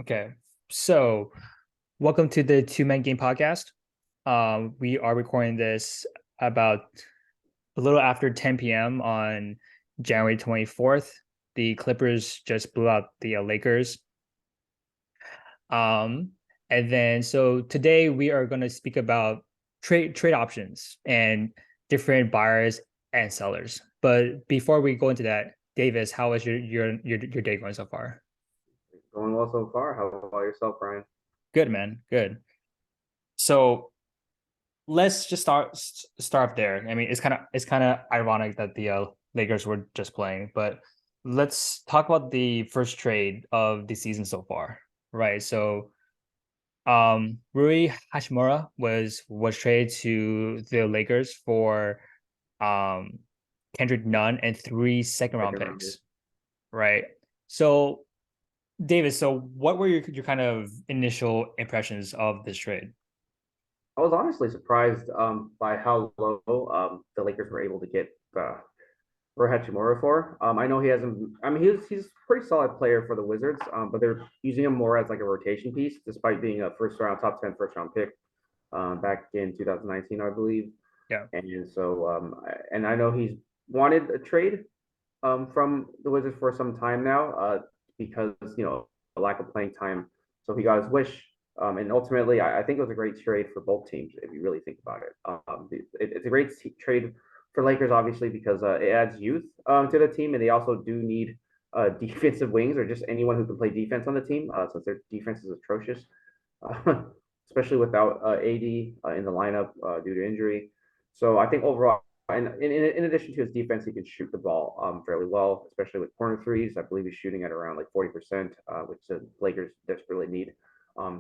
Okay, so welcome to the Two Man Game podcast. We are recording this about a little after 10 p.m. on January 24th. The Clippers just blew out the Lakers. Um, and then so today we are going to speak about trade options and different buyers and sellers. But before we go into that, Davis, how is your day going so far? Going well so far. How about yourself, Brian? Good, man. Good. So let's just start there. I mean, it's kind of ironic that the Lakers were just playing, but let's talk about the first trade of the season so far, right? So, Rui Hachimura was traded to the Lakers for um Kendrick Nunn and three second round Second round. picks, right? So, David, so what were your kind of initial impressions of this trade? I was honestly surprised by how low the Lakers were able to get Rui Hachimura for. I know he hasn't. I mean, he's a pretty solid player for the Wizards, but they're using him more as like a rotation piece, despite being a top 10 first round pick back in 2019, I believe. Yeah. And so, and I know he's wanted a trade from the Wizards for some time now, because a lack of playing time. So he got his wish, and ultimately, I think it was a great trade for both teams if you really think about it. It's a great trade for Lakers, obviously, because it adds youth to the team, and they also do need defensive wings or just anyone who can play defense on the team, since their defense is atrocious, uh, especially without AD in the lineup due to injury. So I think overall, and in addition to his defense, he can shoot the ball fairly well, especially with corner threes. I believe he's shooting at around like 40%, which the Lakers desperately need.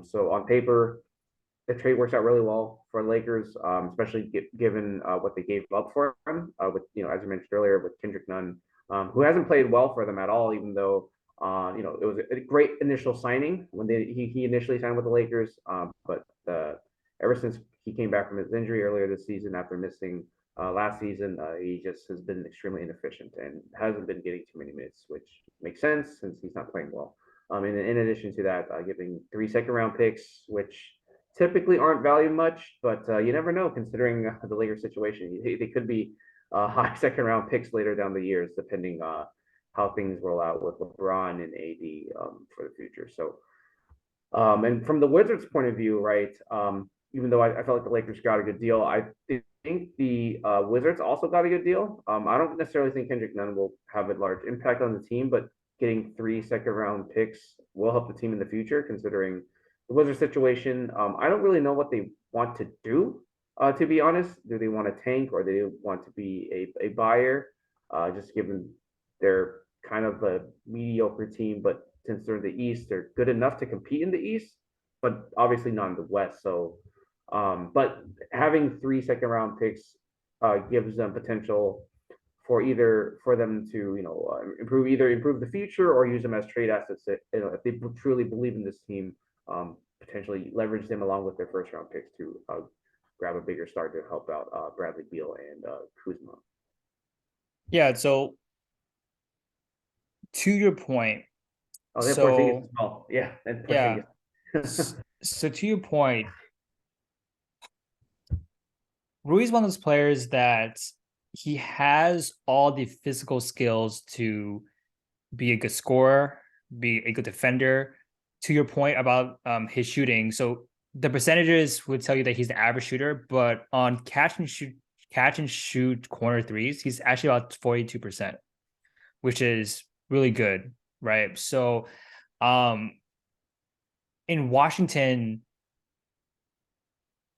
So on paper, the trade works out really well for Lakers, especially given what they gave up for him. With as you mentioned earlier, with Kendrick Nunn, who hasn't played well for them at all, even though it was a great initial signing when he initially signed with the Lakers. But ever since he came back from his injury earlier this season after missing last season, he just has been extremely inefficient and hasn't been getting too many minutes, which makes sense since he's not playing well. And in addition to that, giving 3 second round picks, which typically aren't valued much, but you never know considering the Lakers situation. They could be high second round picks later down the years, depending how things roll out with LeBron and AD for the future. So, and from the Wizards' point of view, right? Even though I felt like the Lakers got a good deal, I think the Wizards also got a good deal. I don't necessarily think Kendrick Nunn will have a large impact on the team, but getting 3 second round picks will help the team in the future, considering the Wizards situation. I don't really know what they want to do, to be honest. Do they want to tank or do they want to be a buyer? Just given they're kind of a mediocre team, but since they're in the East, they're good enough to compete in the East, but obviously not in the West. So, but having 3 second round picks gives them potential for them to improve the future or use them as trade assets. If they truly believe in this team, potentially leverage them along with their first round picks to grab a bigger star to help out Bradley Beal and Kuzma. Yeah, so to your point, Oh, they have Porzingis so as well. Yeah, and yeah, Porzingis. so to your point, Rui's one of those players that he has all the physical skills to be a good scorer, be a good defender. To your point about his shooting, so the percentages would tell you that he's the average shooter, but on catch and shoot corner threes, he's actually about 42%, which is really good, right? So, um, in Washington,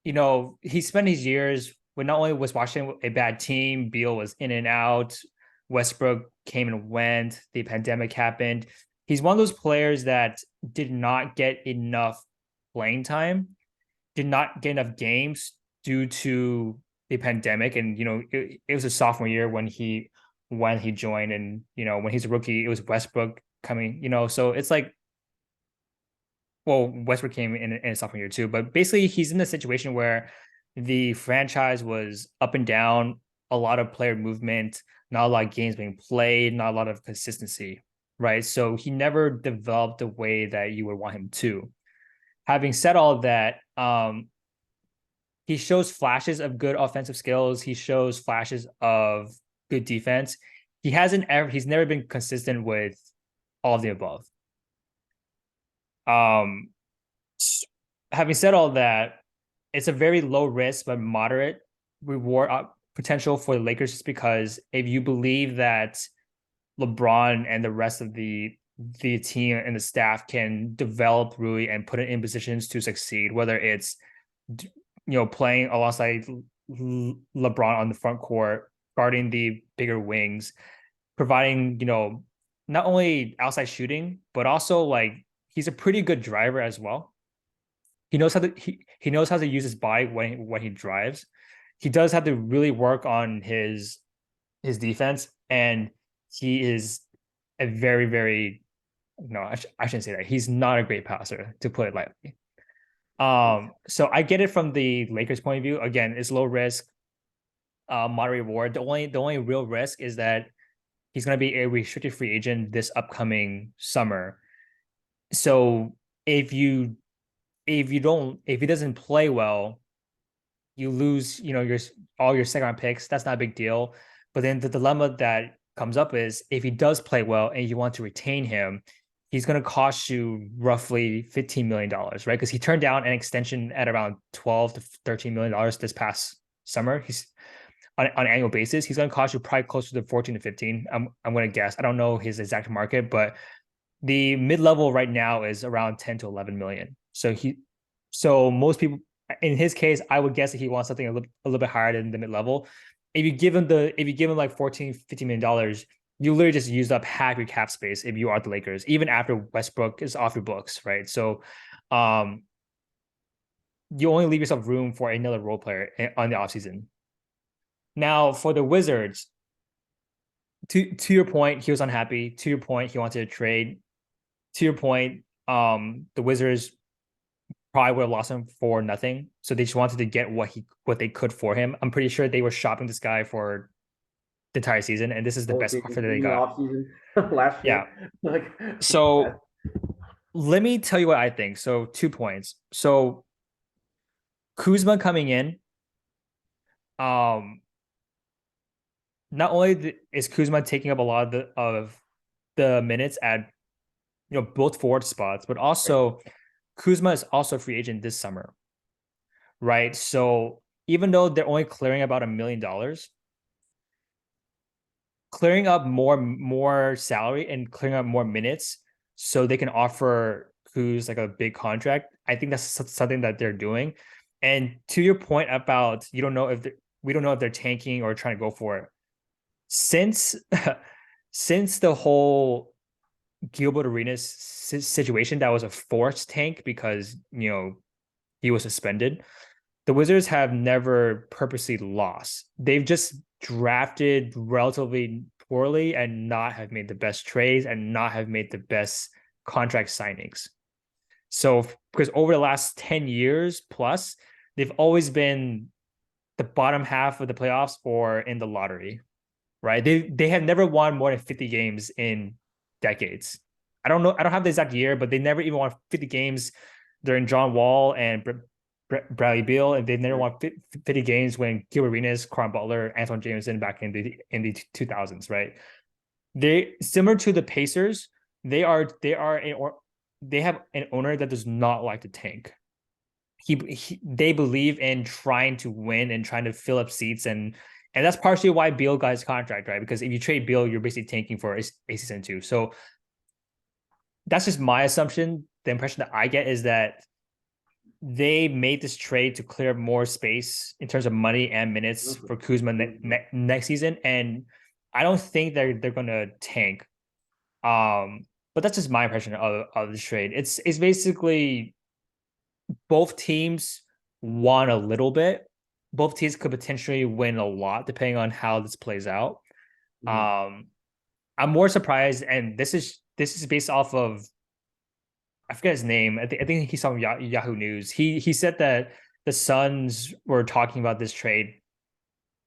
he spent his years when not only was Washington a bad team, Beal was in and out, Westbrook came and went, the pandemic happened. He's one of those players that did not get enough playing time, did not get enough games due to the pandemic. And it was a sophomore year when he joined, and when he's a rookie, it was Westbrook coming. So it's like, well, Westbrook came in a sophomore year too, but basically he's in the situation where the franchise was up and down, a lot of player movement, not a lot of games being played, not a lot of consistency, right? So he never developed the way that you would want him to. Having said all of that, he shows flashes of good offensive skills. He shows flashes of good defense. He's never been consistent with all of the above. Um, Having said all that, it's a very low risk but moderate reward potential for the Lakers, just because if you believe that LeBron and the rest of the team and the staff can develop Rui and put it in positions to succeed, whether it's playing alongside LeBron on the front court, guarding the bigger wings, providing not only outside shooting but also like he's a pretty good driver as well. He knows how to use his body when he drives. He does have to really work on his defense, and he is a very, very no, I shouldn't say that. He's not a great passer, to put it lightly. So I get it from the Lakers' point of view. Again, it's low risk, moderate reward. The only real risk is that he's going to be a restricted free agent this upcoming summer. So if he doesn't play well, you lose, your all your second round picks. That's not a big deal. But then the dilemma that comes up is if he does play well and you want to retain him, he's going to cost you roughly $15 million, right? Because he turned down an extension at around $12 to $13 million this past summer. He's on an annual basis. He's going to cost you probably closer to 14 to 15. I'm going to guess. I don't know his exact market, but the mid level right now is around 10 to 11 million. So most people, in his case, I would guess that he wants something a little bit higher than the mid level. If you give him like 14, $15 million, you literally just used up half your cap space if you are the Lakers, even after Westbrook is off your books, right? So you only leave yourself room for another role player on the offseason. Now, for the Wizards, to your point, he was unhappy. To your point, he wanted to trade. To your point, the Wizards probably would have lost him for nothing. So they just wanted to get what they could for him. I'm pretty sure they were shopping this guy for the entire season, and this is the best offer that they got. Off season last year. Yeah. So let me tell you what I think. So 2 points. So Kuzma coming in, not only is Kuzma taking up a lot of the minutes at both forward spots, but also Kuzma is also a free agent this summer, right? So even though they're only clearing about $1 million, clearing up more salary and clearing up more minutes so they can offer Kuz like a big contract, I think that's something that they're doing. And to your point about we don't know if they're tanking or trying to go for it. Since the whole Gilbert Arenas situation that was a forced tank because he was suspended, the Wizards have never purposely lost. They've just drafted relatively poorly and not have made the best trades and not have made the best contract signings. So because over the last 10 years plus, they've always been the bottom half of the playoffs or in the lottery, right? They have never won more than 50 games in decades. I don't know. I don't have the exact year, but they never even won 50 games during John Wall and Bradley Beal, and they've never won 50 games when Gilbert Arenas, Caron Butler, Antoine Jameson back in the 2000s, right? They similar to the Pacers. They have an owner that does not like to tank. They believe in trying to win and trying to fill up seats, and that's partially why Beal got his contract, right? Because if you trade Beal, you're basically tanking for a season too. So that's just my assumption. The impression that I get is that they made this trade to clear more space in terms of money and minutes for Kuzma next season, and I don't think they're going to tank. But that's just my impression of this trade. It's basically both teams won a little bit. Both teams could potentially win a lot depending on how this plays out. I'm more surprised, and this is based off of, I forget his name. I think he's on Yahoo News. He said that the Suns were talking about this trade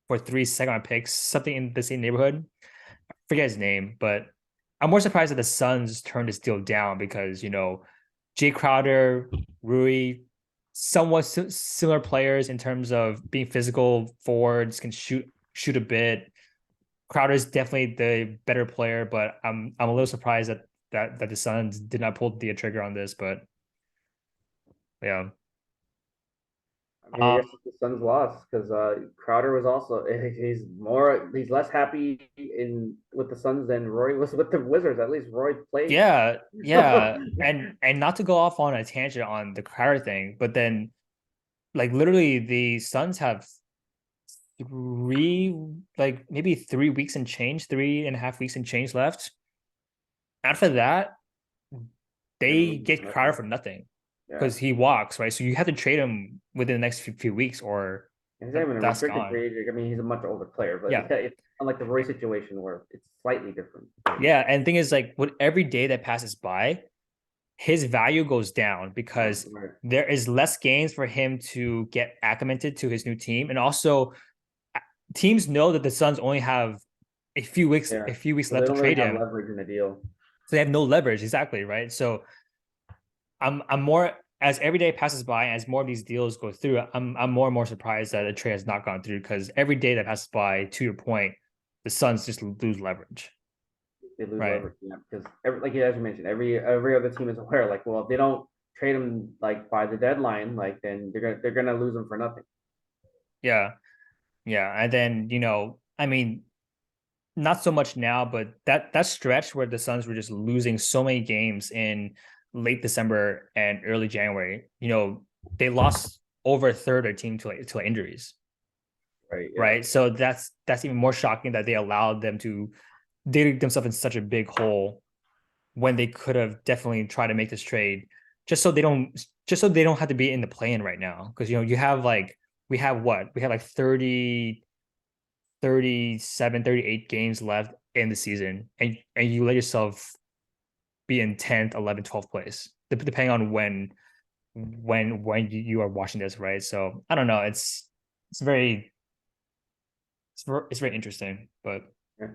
for 3 second round picks, something in the same neighborhood. I forget his name, but I'm more surprised that the Suns turned this deal down because Jay Crowder, Rui, somewhat similar players in terms of being physical forwards, can shoot a bit. Crowder is definitely the better player, but I'm a little surprised that the Suns did not pull the trigger on this. But yeah, I mean, I um, guess it's the Suns lost because Crowder was also he's less happy in with the Suns than Roy was with the Wizards. At least Roy played. yeah, yeah, and not to go off on a tangent on the Crowder thing, but then like literally the Suns have three, like maybe 3 weeks and change, 3.5 weeks and change left. After that, They're gonna they lose get Crowder nothing. for nothing Yeah, because he walks, right? So you have to trade him within the next few weeks or and he's not even a that's restricted gone. free agent. I mean, he's a much older player, but Yeah. yeah, it's unlike the Roy situation where it's slightly different. Yeah. And the thing is, like, with every day that passes by, his value goes down because Right. there is less games for him to get acclimated to his new team. And also, teams know that the Suns only have Yeah, a few weeks so they left to don't really trade have him. leverage in the deal. So they have no leverage, exactly, right? So I'm more as every day passes by, as more of these deals go through, I'm more and more surprised that a trade has not gone through because every day that passes by, to your point, the Suns just lose leverage, They lose right? leverage, yeah, because like you guys mentioned, every other team is aware. Like, well, if they don't trade him like by the deadline, like then they're gonna lose him for nothing. Yeah, yeah, and then I mean, not so much now, but that stretch where the Suns were just losing so many games in late December and early January, they lost over a third of their team to injuries, Right. Yeah. right? So that's even more shocking that they allowed them to dig themselves in such a big hole when they could have definitely tried to make this trade just so they don't have to be in the play-in right now because you have like we have like 30, 37, 38 games left in the season and you let yourself be in 10th, 11th, 12th place depending on when you are watching this, right? So I don't know, it's very it's very interesting, but Yeah.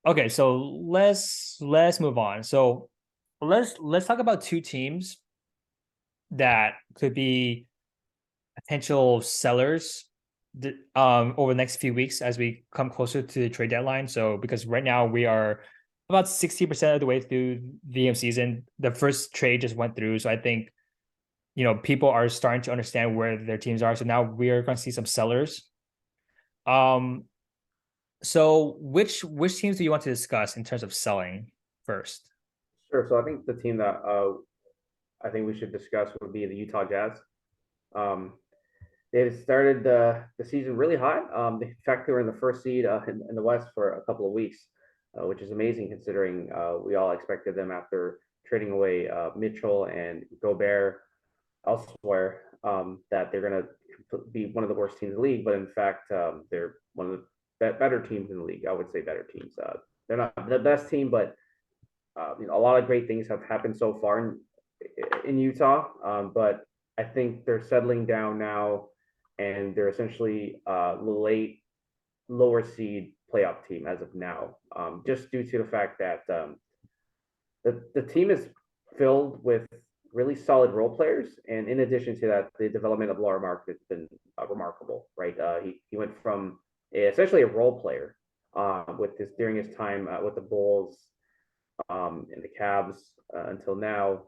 okay, so let's move on. So let's talk about two teams that could be potential sellers over the next few weeks as we come closer to the trade deadline. So because right now we are about 60% of the way through the season. The first trade just went through. So I think people are starting to understand where their teams are. So now we are going to see some sellers. Um so which teams do you want to discuss in terms of selling first? Sure. So I think the team that I think we should discuss would be the Utah Jazz. Um, they started the season really hot. In fact, they were in the first seed in the West for a couple of weeks, which is amazing considering we all expected them after trading away Mitchell and Gobert elsewhere that they're going to be one of the worst teams in the league. But in fact, they're one of the better teams in the league. I would say better teams. They're not the best team, but a lot of great things have happened so far in Utah. But I think they're settling down now, and they're essentially late lower seed playoff team as of now, just due to the fact that the team is filled with really solid role players, and in addition to that, the development of Laura Mark has been remarkable. Right, he went from essentially a role player with this during his time with the Bulls and the Cavs until now.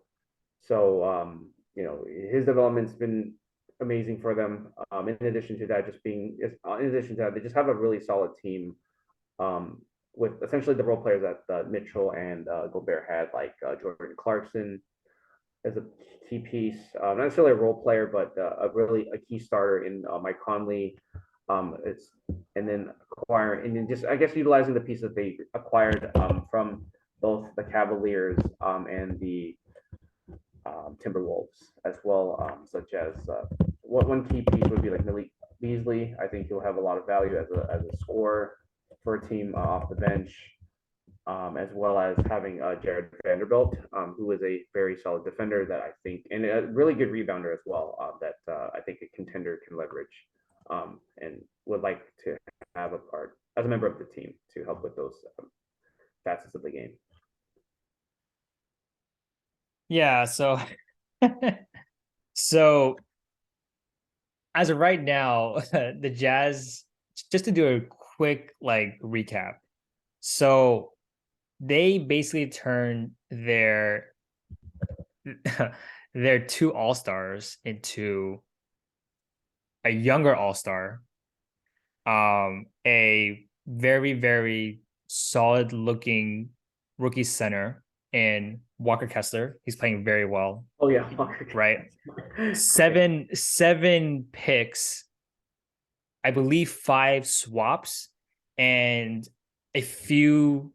So his development's been amazing for them. In addition to that, in addition to that, they just have a really solid team um, with essentially the role players that Mitchell and Gobert had, like Jordan Clarkson as a key piece, not necessarily a role player, but a key starter in Mike Conley. It's and then acquiring and then just I guess utilizing the piece that they acquired from both the Cavaliers and the Timberwolves as well, such as one key piece would be like Malik Beasley. I think he'll have a lot of value as a scorer for a team off the bench, as well as having Jared Vanderbilt, who is a very solid defender that I think, and a really good rebounder as well, that I think a contender can leverage and would like to have a part as a member of the team to help with those facets of the game. Yeah, so so as of right now, the Jazz, just to do a quick like recap. So they basically turned their two all-stars into a younger all-star, a very, very solid looking rookie center in Walker Kessler. He's playing very well, Oh yeah, right? okay. Seven picks, I believe five swaps, and a few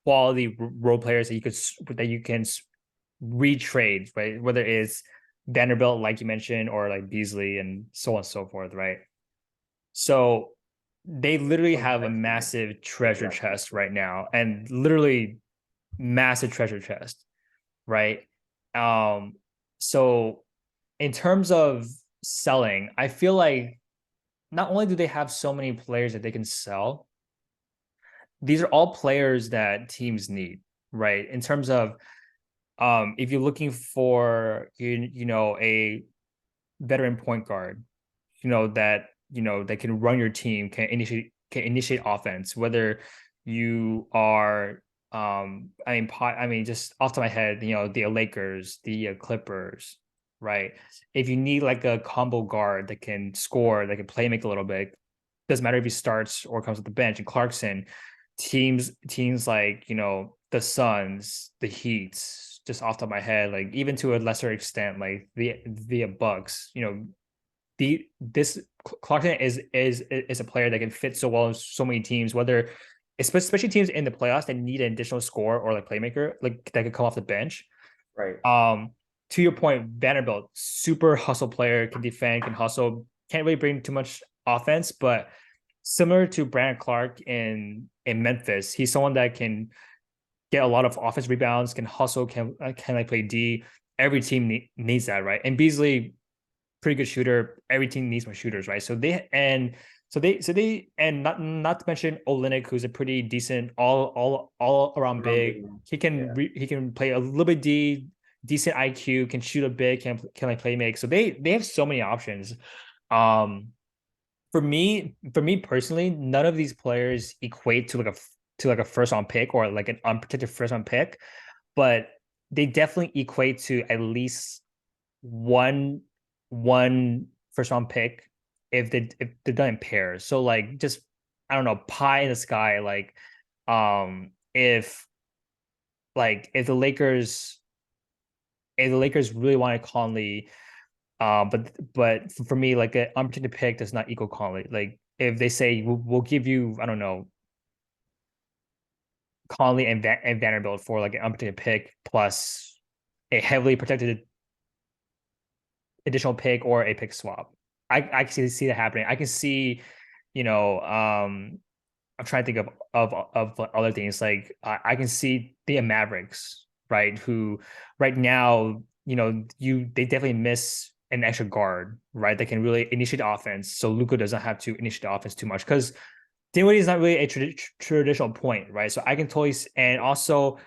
quality role players that you can retrade, right? Whether it's Vanderbilt, like you mentioned, or like Beasley and so on and so forth, right? So they literally Oh, have a that's nice. massive treasure Yeah. chest right now, and literally massive treasure chest, right? Um, so in terms of selling, I feel like not only do they have so many players that they can sell, these are all players that teams need, right? In terms of if you're looking for a veteran point guard, that can run your team, can initiate offense, whether you are just off the top of my head, the Lakers, the Clippers, right? If you need like a combo guard that can score, that can play make a little bit, doesn't matter if he starts or comes with the bench. And Clarkson, teams like the Suns, the Heats, just off the top of my head, like even to a lesser extent, like the Bucks, this Clarkson is a player that can fit so well in so many teams, whether especially teams in the playoffs that need an additional score or like playmaker, like that could come off the bench. Right. Um, to your point, Vanderbilt, super hustle player, can defend, can hustle, can't really bring too much offense, but similar to Brandon Clark in Memphis, he's someone that can get a lot of offense rebounds, can hustle, can like play D. Every team needs that, right? And Beasley, pretty good shooter. Every team needs more shooters, right? And not to mention Olynyk, who's a pretty decent all around Around big big. man. He Yeah. he can play a little bit decent IQ, can shoot a big, can like play make. So they have so many options. Um, for me personally, none of these players equate to like a first round pick or like an unprotected first round pick, but they definitely equate to at least one one first round pick if they're done in pairs. So like just I don't know, pie in the sky. Like if the Lakers really wanted Conley, but for me, like an unprotected pick does not equal Conley. Like if they say we'll give you, I don't know, Conley and Vanderbilt for like an unprotected pick plus a heavily protected additional pick or a pick swap. I can see that happening. I can see, I'm trying to think of other things. Like I can see the Mavericks, right? Who right now, they definitely miss an extra guard, right? That can really initiate offense. So Luka doesn't have to initiate the offense too much because Dinwiddie is not really a traditional point, right? So I can totally, and also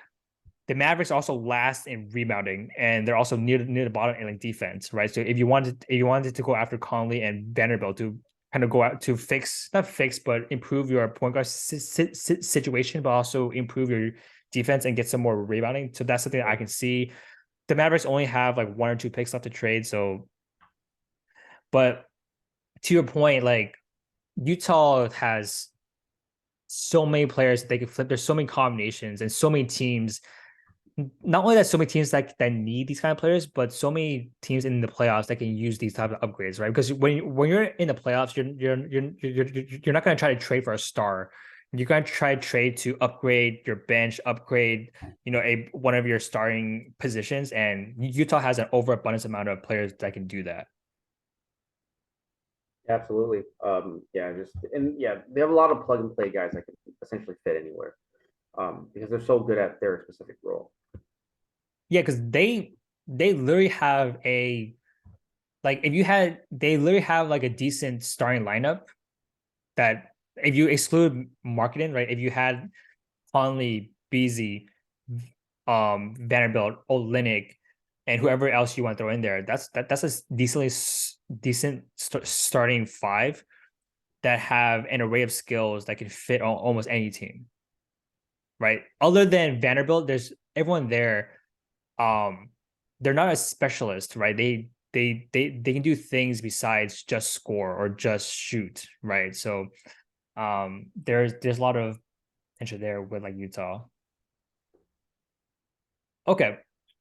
the Mavericks also last in rebounding, and they're also near the bottom in like defense, right? So if you wanted to go after Conley and Vanderbilt to kind of go out to not fix, but improve your point guard situation, but also improve your defense and get some more rebounding. So that's something that I can see. The Mavericks only have like one or two picks left to trade. So, but to your point, like Utah has so many players that they can flip. There's so many combinations and so many teams. Not only that, so many teams that need these kind of players, but so many teams in the playoffs that can use these type of upgrades, right? Because when you're in the playoffs, you're not going to try to trade for a star. You're going to try to trade to upgrade your bench, upgrade a one of your starting positions, and Utah has an overabundance amount of players that can do that. Absolutely. Yeah, they have a lot of plug and play guys that can essentially fit anywhere. Because they're so good at their specific role. Yeah, because they literally have a like if you had they literally have like a decent starting lineup that if you exclude marketing, right? If you had Conley, Beasley, Vanderbilt, Olynyk, and whoever else you want to throw in there. That's a decent starting five that have an array of skills that can fit on almost any team, right? Other than Vanderbilt, there's everyone there. They're not a specialist, right? They can do things besides just score or just shoot, right? So there's a lot of potential there with like Utah. Okay.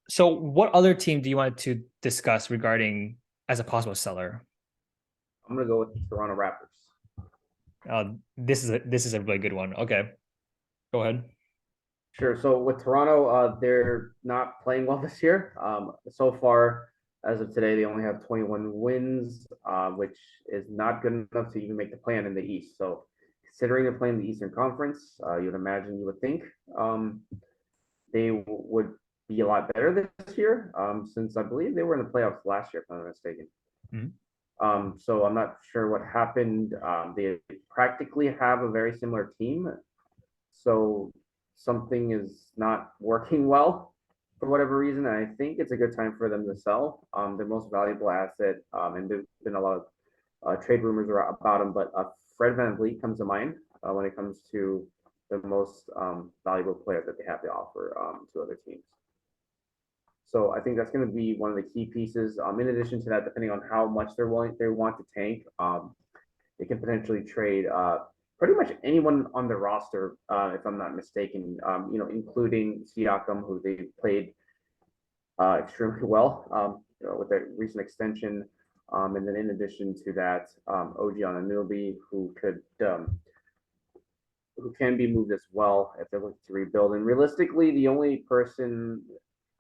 So what other team do you want to discuss regarding as a possible seller? I'm gonna go with the Toronto Raptors. This is a really good one. Okay. Go ahead. Sure. So with Toronto, they're not playing well this year. So far, as of today, they only have 21 wins, which is not good enough to even make the plan in the East. So, considering they're playing the Eastern Conference, you would think would be a lot better this year, since I believe they were in the playoffs last year, if I'm not mistaken. Mhm. So I'm not sure what happened. They practically have a very similar team, so something is not working well for whatever reason. And I think it's a good time for them to sell their most valuable asset. And there's been a lot of trade rumors about him, but Fred VanVleet comes to mind when it comes to the most valuable player that they have to offer to other teams. So I think that's going to be one of the key pieces. In addition to that, depending on how much they want to tank, they can potentially trade pretty much anyone on the roster, if I'm not mistaken. Including Siakam, who they played extremely well, with their recent extension. And then in addition to that, OG Anunoby, who can be moved as well if they're looking to rebuild. And realistically, the only person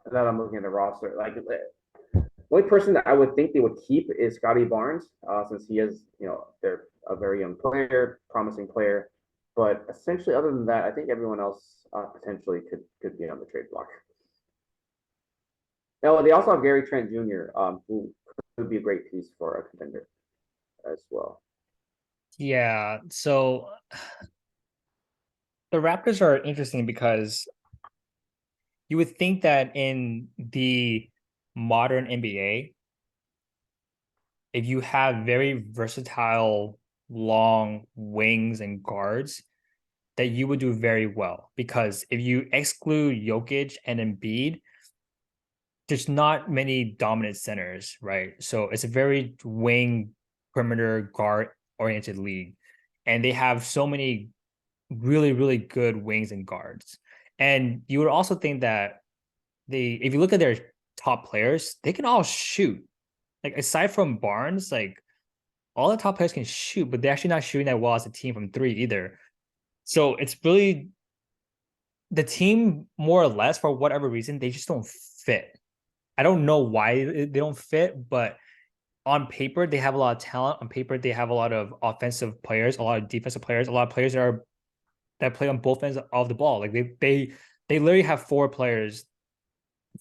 that I'm looking at the roster, like the only person that I would think they would keep is Scotty Barnes, since he is, they're a very young player, promising player. But essentially, other than that, I think everyone else potentially could be on the trade block. Now, they also have Gary Trent Jr., who could be a great piece for a contender as well. Yeah. So the Raptors are interesting because you would think that in the modern NBA, if you have very versatile long wings and guards, that you would do very well. Because if you exclude Jokic and Embiid, there's not many dominant centers, right? So it's a very wing perimeter guard oriented league. And they have so many really, really good wings and guards. And you would also think that if you look at their top players, they can all shoot. Like aside from Barnes, like all the top players can shoot, but they're actually not shooting that well as a team from three either. So it's really the team, more or less, for whatever reason, they just don't fit. I don't know why they don't fit, but on paper they have a lot of talent. On paper they have a lot of offensive players, a lot of defensive players, a lot of players that play on both ends of the ball. Like they literally have four players,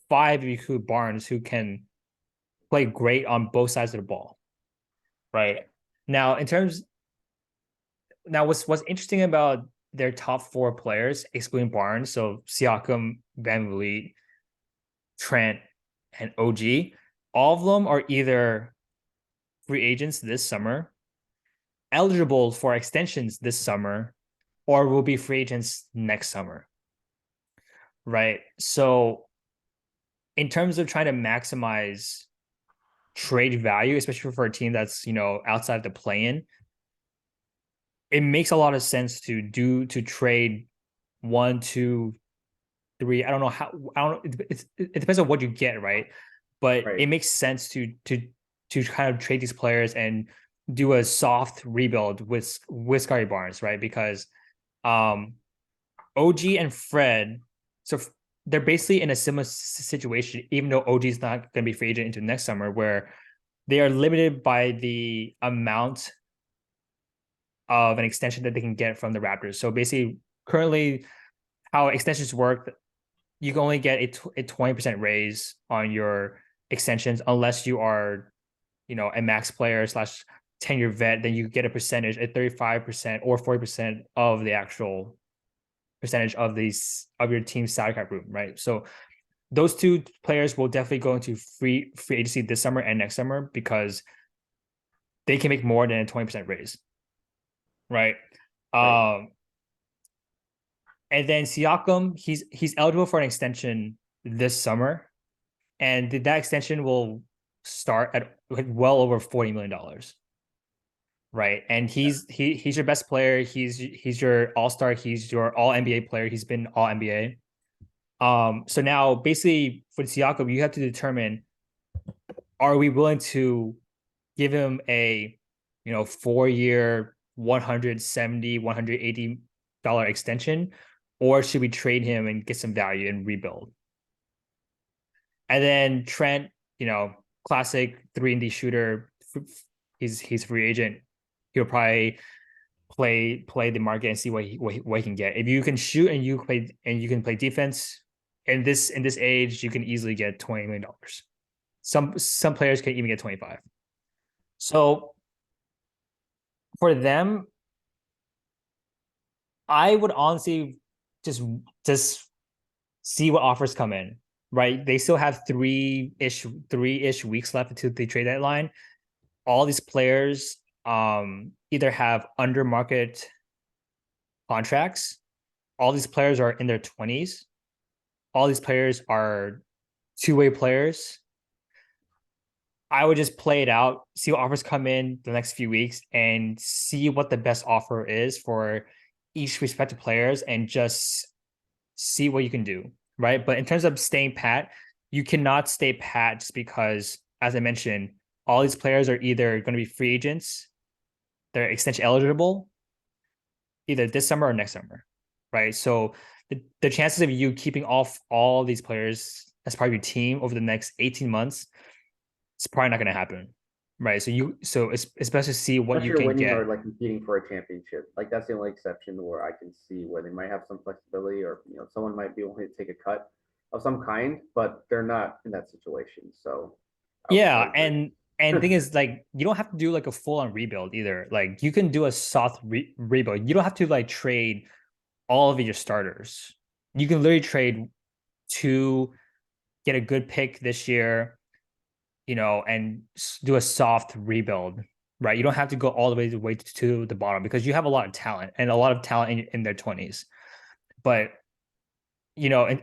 five if you include Barnes, who can play great on both sides of the ball. Right now, what's interesting about their top four players, excluding Barnes, so Siakam, VanVleet, Trent, and OG, all of them are either free agents this summer, eligible for extensions this summer, or will be free agents next summer. Right. So, in terms of trying to maximize trade value, especially for a team that's outside the play-in, it makes a lot of sense to trade one, two, three. I don't know how. I don't. It depends on what you get, right? But Right. it makes sense to kind of trade these players and do a soft rebuild with Scottie Barnes, right? Because OG and Fred, so they're basically in a similar situation, even though OG is not going to be free agent into next summer, where they are limited by the amount of an extension that they can get from the Raptors. So basically, currently, how extensions work, you can only get a 20% raise on your extensions unless you are, a max player slash 10-year vet. Then you get a percentage, a 35% or 40% of the actual percentage of your team's salary cap room, right? So those two players will definitely go into free agency this summer and next summer because they can make more than a 20% raise, right? Right. And then Siakam, he's eligible for an extension this summer, and that extension will start at well over $40 million, right? And he's your best player. He's your all-star. He's your all NBA player. He's been all NBA. So now basically for Siakam, you have to determine, are we willing to give him a 4-year 180 dollar extension, or should we trade him and get some value and rebuild? And then Trent, classic 3-and-D shooter. He's a free agent. He'll probably play the market and see what he can get. If you can shoot and you can play defense in this age, you can easily get $20 million. Some players can even get 25. So for them, I would honestly just see what offers come in. Right, they still have three-ish weeks left to the trade deadline. All these players either have under market contracts. All these players are in their 20s. All these players are two-way players. I would just play it out, see what offers come in the next few weeks, and see what the best offer is for each respective players, and just see what you can do, right? But in terms of staying pat, you cannot stay pat just because, as I mentioned, all these players are either going to be free agents, they're extension eligible, either this summer or next summer, right? So the chances of you keeping off all these players as part of your team over the next 18 months, it's probably not going to happen, right? So it's best to see what Unless you you're can winning or get. like competing for a championship. Like that's the only exception where I can see where they might have some flexibility, or someone might be willing to take a cut of some kind, but they're not in that situation. So I Yeah, would and thing agree. is, like, you don't have to do like a full on rebuild either. Like you can do a soft rebuild. You don't have to like trade all of your starters. You can literally trade to get a good pick this year, and do a soft rebuild, right? You don't have to go all the way to the bottom because you have a lot of talent and a lot of talent in their 20s. But and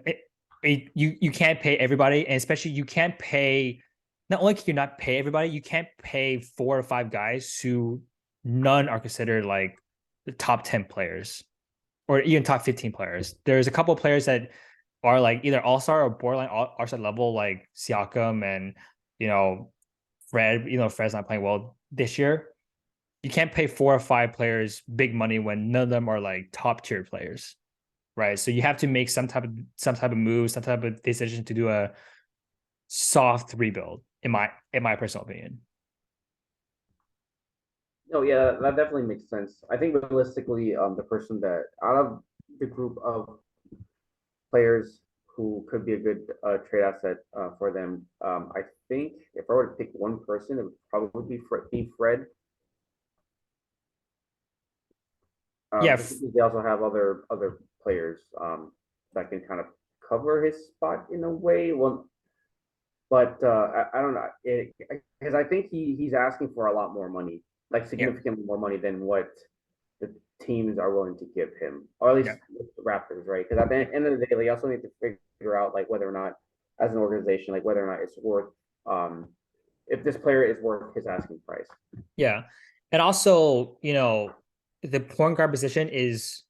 you can't pay everybody, and especially you can't pay. Not only can you not pay everybody, you can't pay 4 or 5 guys who none are considered like the top 10 players or even top 15 players. There's a couple of players that are like either all-star or borderline all-star level, like Siakam and you know Fred. Fred's not playing well this year. You can't pay 4 or 5 players big money when none of them are like top tier players, right? So you have to make some type of move, some type of decision to do a soft rebuild, in my personal opinion. No, yeah, that definitely makes sense. I think realistically, the person that out of the group of players who could be a good trade asset for them, I think if I were to pick one person, it would probably be Fred. Yeah, Just because they also have other players that can kind of cover his spot in a way. Well, but I don't know because I think he's asking for a lot more money, like yeah, significantly more money than what the teams are willing to give him, or at yeah. least the Raptors, right? Because at the end of the day, they also need to figure out like whether or not, as an organization, like whether or not it's worth if this player is worth his asking price. Yeah. And also, the point guard position is,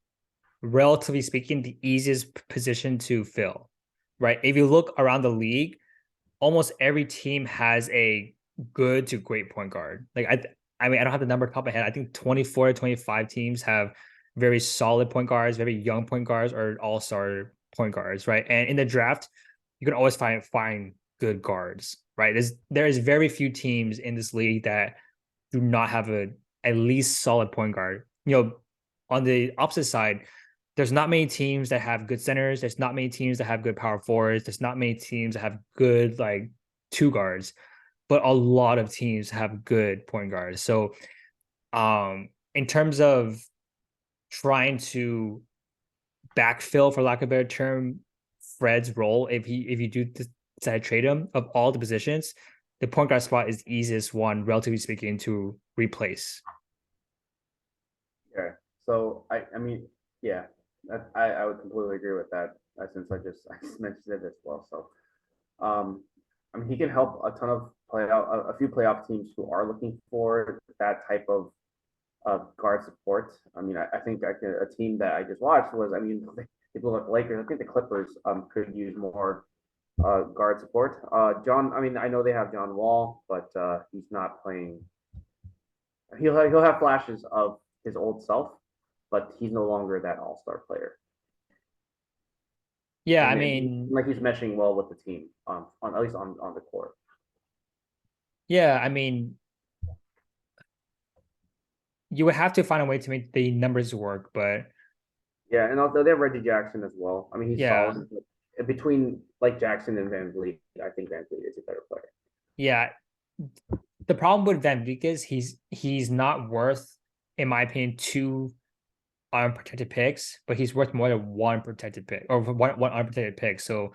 relatively speaking, the easiest position to fill, right? If you look around the league, almost every team has a good to great point guard. Like I mean, I don't have the number top of my head. I think 24 to 25 teams have very solid point guards, very young point guards, or all-star point guards, right? And in the draft, you can always find good guards, right? There is very few teams in this league that do not have a at least solid point guard. On the opposite side, there's not many teams that have good centers. There's not many teams that have good power forwards. There's not many teams that have good like two guards, but a lot of teams have good point guards. So, in terms of trying to backfill, for lack of a better term, Fred's role if you do decide to trade him. Of all the positions, the point guard spot is the easiest one, relatively speaking, to replace. Yeah. So I mean, yeah, I would completely agree with that. Since I just mentioned it as well. So um, I mean, he can help a ton of a few playoff teams who are looking for that type of guard support. I mean, I think a team that I just watched was, I mean, people like Lakers. I think the Clippers could use more guard support. John, I mean, I know they have John Wall, but he's not playing. He'll have flashes of his old self, but he's no longer that all-star player. Yeah, I And mean, like he's meshing well with the team, on at least on the court. yeah, I mean, you would have to find a way to make the numbers work, but Yeah, and also they have Reggie Jackson as well. I mean, he's yeah, solid. But between like Jackson and Van Vliet, I think Van Vliet is a better player. yeah. The problem with Van Vliet is he's not worth, in my opinion, two unprotected picks, but he's worth more than one protected pick or one unprotected pick. So,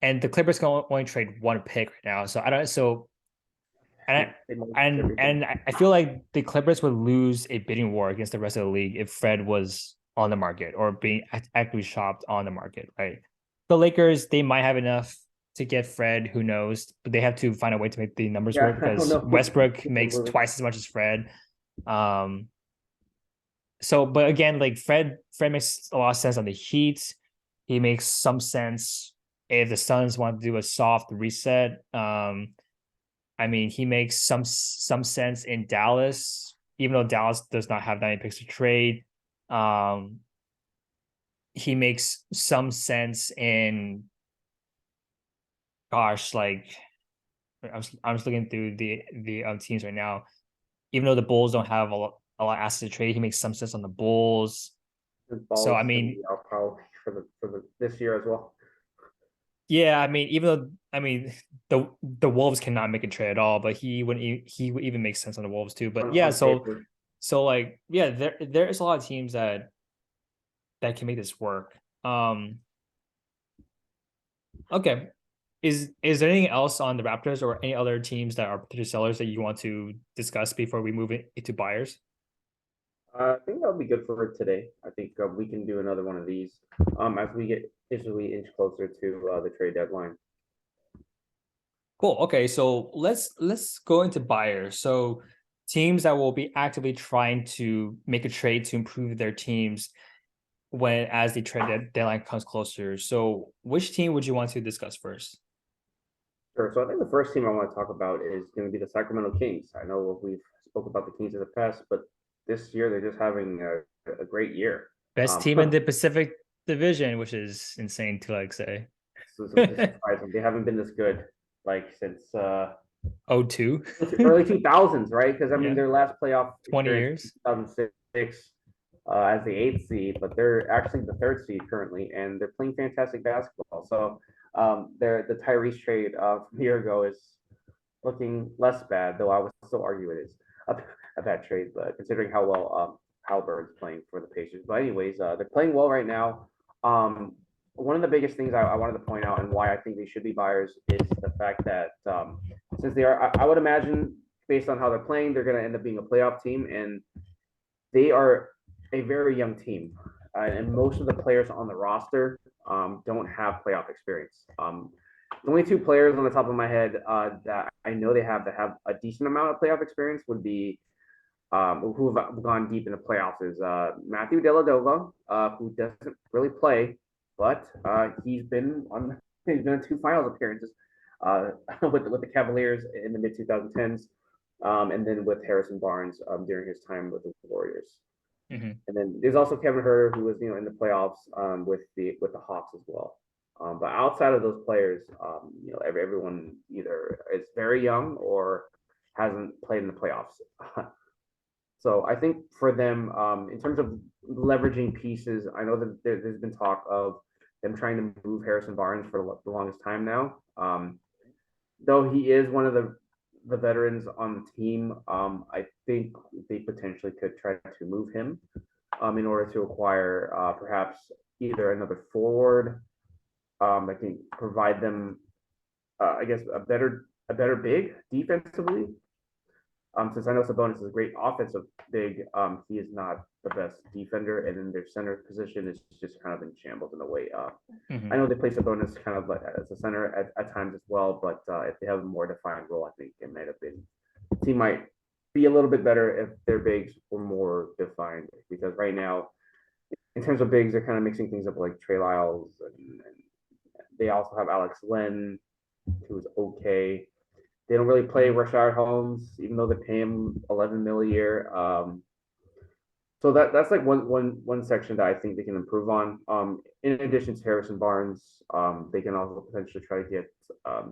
and the Clippers can only trade one pick right now. So I don't. So and I feel like the Clippers would lose a bidding war against the rest of the league if Fred was on the market or being actively shopped on the market, right? The Lakers, they might have enough to get Fred, who knows, but they have to find a way to make the numbers Yeah, work I don't because know. Westbrook makes twice as much as Fred. Um, so, but again, like Fred makes a lot of sense on the Heat. He makes some sense if the Suns want to do a soft reset. I mean, he makes some sense in Dallas, even though Dallas does not have 90 picks to trade. Um, he makes some sense in, gosh, like I'm just looking through the teams right now. Even though the Bulls don't have a lot of assets to trade, he makes some sense on the Bulls. His So ball I is going to mean, be out probably for the this year as well. yeah, I mean, even though I mean the Wolves cannot make a trade at all, but he would even make sense on the Wolves too. But yeah, On paper. so like yeah, there is a lot of teams that can make this work. Okay. Is there anything else on the Raptors or any other teams that are potential sellers that you want to discuss before we move it into buyers? I think that'll be good for today. I think we can do another one of these as we inch closer to the trade deadline. Cool. Okay, so let's go into buyers. So teams that will be actively trying to make a trade to improve their teams when as the trade deadline comes closer. So which team would you want to discuss first? Sure. So I think the first team I want to talk about is going to be the Sacramento Kings. I know we've spoke about the Kings in the past, but this year they're just having a great year. Best Um, team in the Pacific Division, which is insane to like say. it's surprising they haven't been this good like since Oh, two. early 2000s, right? Because I mean Yeah. their last playoff 20 experience years. 2006 as the eighth seed, but they're actually the third seed currently, and they're playing fantastic basketball. So they're the Tyrese trade from a year ago is looking less bad, though I would still argue it is a bad trade, but considering how well Halliburton's playing for the Pacers. But anyways, they're playing well right now. One of the biggest things I wanted to point out and why I think they should be buyers is the fact that since they are, I would imagine based on how they're playing, they're going to end up being a playoff team, and they are a very young team, and most of the players on the roster don't have playoff experience. The only two players on the top of my head that I know they have that have a decent amount of playoff experience would be who have gone deep in the playoffs is Matthew Dellavedova, who doesn't really play, but he's been in two finals appearances with the Cavaliers in the mid 2010s, and then with Harrison Barnes during his time with the Warriors. Mhm. And then there's also Kevin Herter, who was in the playoffs with the Hawks as well. But outside of those players, everyone either is very young or hasn't played in the playoffs. So I think for them, in terms of leveraging pieces, I know that there's been talk of them trying to move Harrison Barnes for the longest time now. Though he is one of the veterans on the team, I think they potentially could try to move him. in order to acquire perhaps either another forward that can provide them, I guess, a better big defensively. Since I know Sabonis is a great offensive big, he is not the best defender, and then their center position is just kind of in shambles in a way. I know they play Sabonis kind of like as a center at times as well, but if they have a more defined role, I think it might have been the team might be a little bit better if their bigs were more defined. Because right now, in terms of bigs, they're kind of mixing things up like Trey Lyles, and they also have Alex Len, who's okay. They don't really play Rashard Holmes, even though they pay him 11 mil a year. So that's like one section that I think they can improve on. In addition to Harrison Barnes, they can also potentially try to get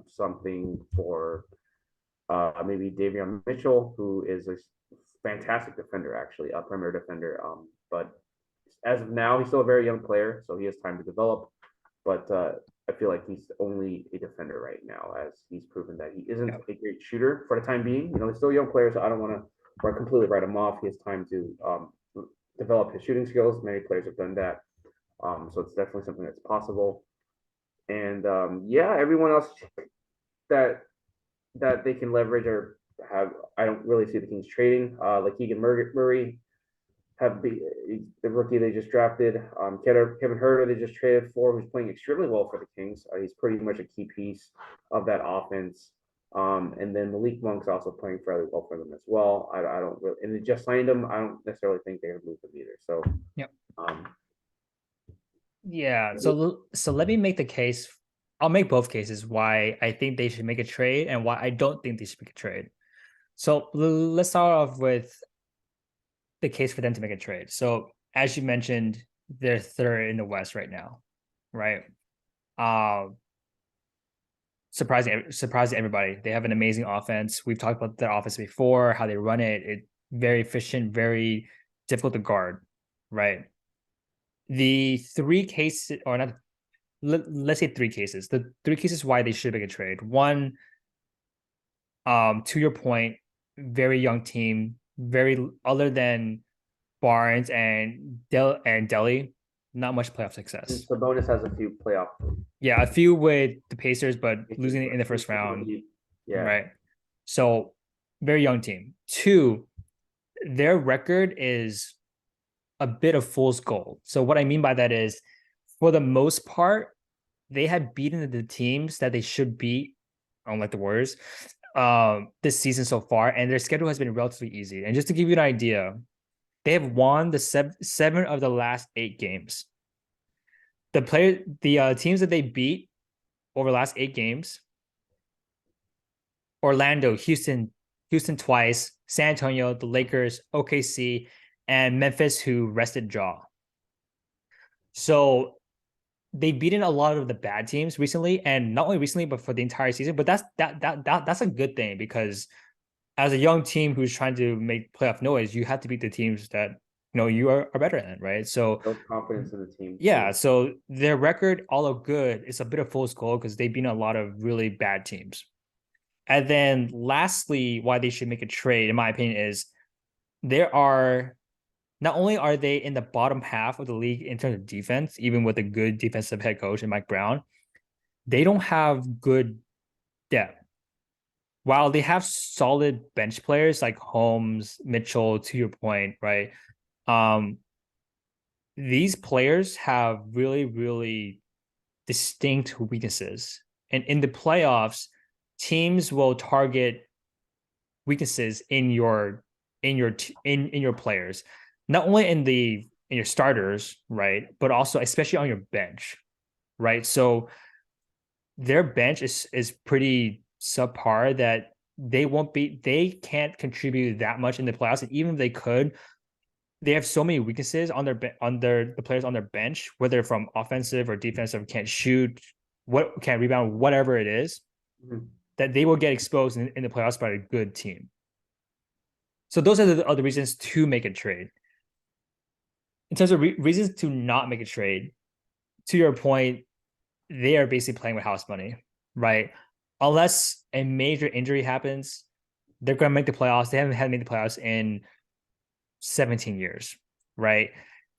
something for maybe Davion Mitchell, who is a fantastic defender, actually, a perimeter defender. But as of now, he's still a very young player, so he has time to develop. But I feel like he's only a defender right now, as he's proven that he isn't a great shooter for the time being. He's still a young player, so I don't want to completely write him off. He has time to develop his shooting skills. Many players have done that, so it's definitely something that's possible. And yeah, everyone else that they can leverage or have, I don't really see the Kings trading. Like Keegan Murray, the rookie they just drafted. Kevin Huerter they just traded for, who's playing extremely well for the Kings. He's pretty much a key piece of that offense. And then Malik Monk's also playing fairly well for them as well. I don't really, and they just signed him. I don't necessarily think they're gonna move him either. So Yep. um, Yeah. So let me make the case. I'll make both cases why I think they should make a trade and why I don't think they should make a trade. So let's start off with the case for them to make a trade. So as you mentioned, they're third in the West right now, right? Surprising everybody. They have an amazing offense. We've talked about their offense before, how they run it. It's very efficient, very difficult to guard, right? The three cases, or not, let's say three cases. The three cases why they should make a trade. One, to your point, very young team, very other than Barnes and Delhi, not much playoff success. Sabonis has a few playoff. Yeah, a few with the Pacers, but losing it in the first round. Yeah. Right. So very young team. Two, their record is a bit of fool's gold. So what I mean by that is, for the most part, they have beaten the teams that they should beat, unlike the Warriors, this season so far, and their schedule has been relatively easy. And just to give you an idea, they have won the seven of the last 8 games. The teams that they beat over the last 8 games: Orlando, Houston twice, San Antonio, the Lakers, OKC, and Memphis, who rested Jaw. So they've beaten a lot of the bad teams recently, and not only recently, but for the entire season. But that's a good thing, because as a young team who's trying to make playoff noise, you have to beat the teams that you are better than, right? So build confidence in the team. Yeah, so their record, although good, is a bit of fool's gold because they've been a lot of really bad teams. And then lastly, why they should make a trade, in my opinion, is not only are they in the bottom half of the league in terms of defense, even with a good defensive head coach in Mike Brown, they don't have good depth. While they have solid bench players like Holmes, Mitchell, to your point, right? These players have really, really distinct weaknesses. And in the playoffs, teams will target weaknesses in your players, not only in your starters, right, but also especially on your bench, right? So their bench is pretty subpar, that they can't contribute that much in the playoffs. And even if they could, they have so many weaknesses on the players on their bench, whether from offensive or defensive, can't shoot, can't rebound, whatever it is, that they will get exposed in the playoffs by a good team. So those are the reasons to make a trade. In terms of reasons to not make a trade, to your point, they are basically playing with house money, right? Unless a major injury happens, they're going to make the playoffs. They haven't made the playoffs in 17 years, right?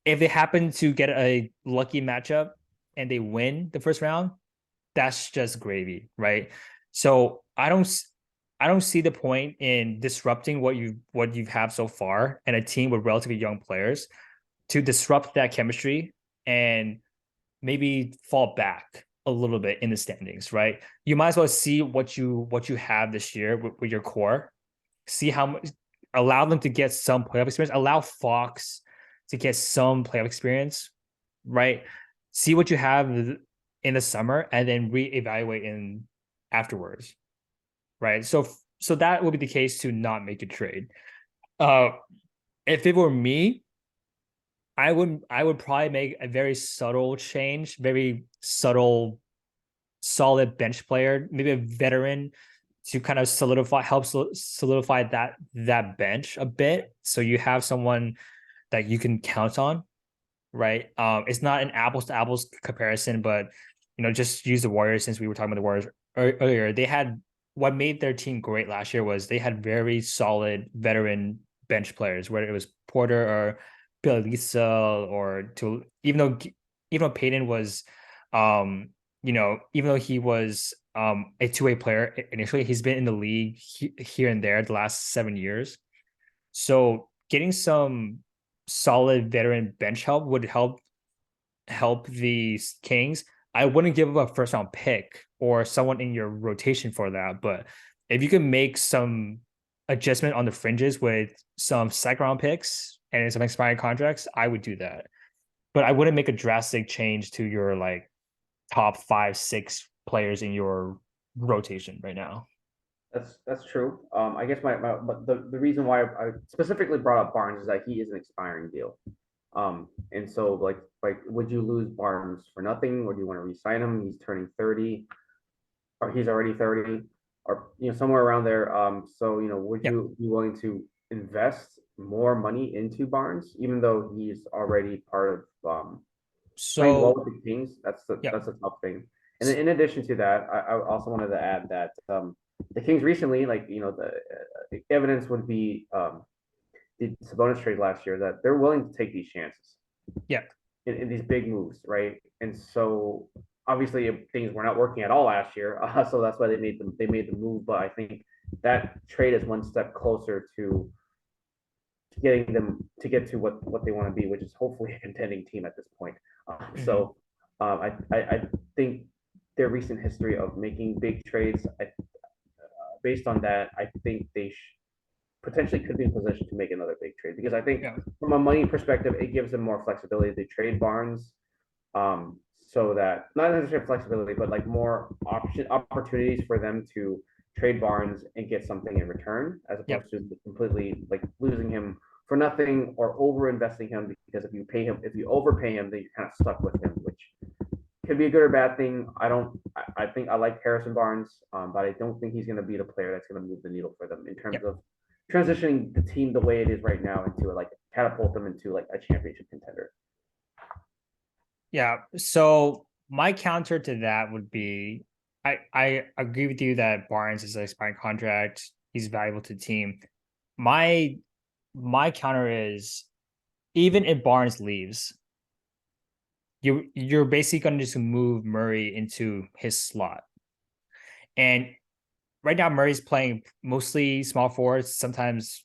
if they happen to get a lucky matchup and they win the first round, that's just gravy, right? So I don't see the point in disrupting what you have so far and a team with relatively young players to disrupt that chemistry and maybe fall back a little bit in the standings, right? You might as well see what you have this year with your core, see how much, allow them to get some playoff experience, allow Fox to get some playoff experience, right? See what you have in the summer and then reevaluate in afterwards, right? So that would be the case to not make a trade. Uh, if it were me, I would probably make a very subtle change, very subtle, solid bench player, maybe a veteran to kind of help solidify that bench a bit. So you have someone that you can count on, right? It's not an apples to apples comparison, but just use the Warriors since we were talking about the Warriors earlier. They had what made their team great last year was they had very solid veteran bench players, whether it was Porter or Bielisa or to even though Payton was even though he was a two-way player initially, he's been in the league here and there the last 7 years. So getting some solid veteran bench help would help the Kings. I wouldn't give up a first round pick or someone in your rotation for that, but if you can make some adjustment on the fringes with some second round picks and some expiring contracts, I would do that. But I wouldn't make a drastic change to your like top 5, 6 players in your rotation right now. That's true. I guess my but the reason why I specifically brought up Barnes is that he is an expiring deal. And so would you lose Barnes for nothing, or do you want to re-sign him? He's turning 30, or he's already 30, or somewhere around there. So would Yeah. you be willing to invest more money into Barnes, even though he's already part of playing well So with the Kings? That's the yeah. that's a tough thing. And then in addition to that, I also wanted to add that the Kings recently, the evidence would be the Sabonis trade last year, that they're willing to take these chances Yeah. in these big moves, right? And so obviously things were not working at all last year, so that's why they made the move. But I think that trade is one step closer to getting them to get to what they want to be, which is hopefully a contending team at this point. Mhm. I think their recent history of making big trades, based on that, I think they potentially could be in position to make another big trade, because I think Yeah. from a money perspective, it gives them more flexibility to trade Barnes, so that not necessarily flexibility, but like more opportunities for them to trade Barnes and get something in return, as Yeah. opposed to completely like losing him for nothing or over investing him, because if you overpay him, then you're kind of stuck with him, which could be a good or bad thing. I don't. I think I like Harrison Barnes, but I don't think he's going to be the player that's going to move the needle for them in Yeah. terms of transitioning the team the way it is right now into like catapult them into like a championship contender. Yeah. So my counter to that would be I agree with you that Barnes is an expiring contract. He's valuable to the team. My my counter is even if Barnes leaves, you're basically going to just move Murray into his slot. And right now Murray's playing mostly small forwards, sometimes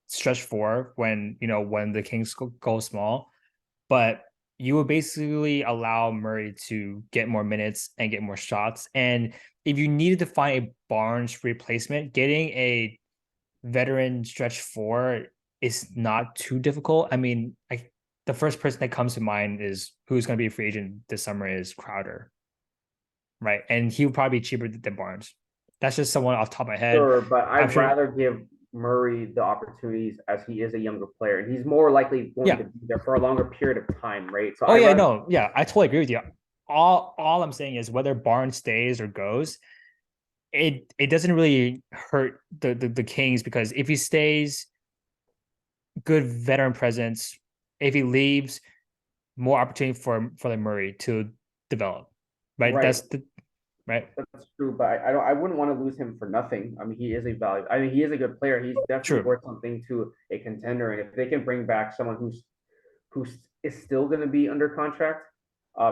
stretch four when the Kings go small. But you would basically allow Murray to get more minutes and get more shots. And if you needed to find a Barnes replacement, getting a veteran stretch four is not too difficult. I mean, the first person that comes to mind is who's going to be a free agent this summer is Crowder, right? And he would probably be cheaper than Barnes. That's just someone off the top of my head. Sure, but I'm I'd sure. rather give Murray the opportunities, as he is a younger player and he's more likely going Yeah. to be there for a longer period of time, right? So Oh I yeah, rather no, yeah, I totally agree with you. All I'm saying is whether Barnes stays or goes, it doesn't really hurt the Kings because if he stays, good veteran presence. If he leaves, more opportunity for the Murray to develop. Right. right. That's the right. That's true, but I don't. I wouldn't want to lose him for nothing. I mean, he is a value. I mean, he is a good player. He's definitely True. worth something to a contender. And if they can bring back someone who's is still going to be under contract.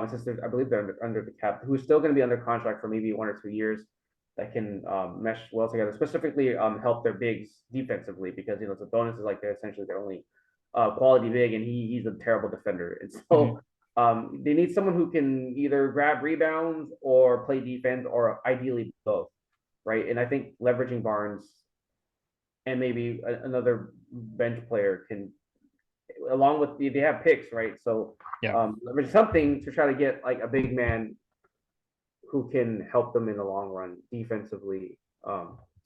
Since I believe they're under the cap, who's still going to be under contract for maybe 1 or 2 years, that can mesh well together, specifically help their bigs defensively, because you know Sabonis is like they're essentially their only quality big, and he's a terrible defender, and so they need someone who can either grab rebounds or play defense, or ideally both, right? And I think leveraging Barnes and maybe another bench player can, along with they have picks, right? So Yeah. leverage something to try to get like a big man who can help them in the long run defensively,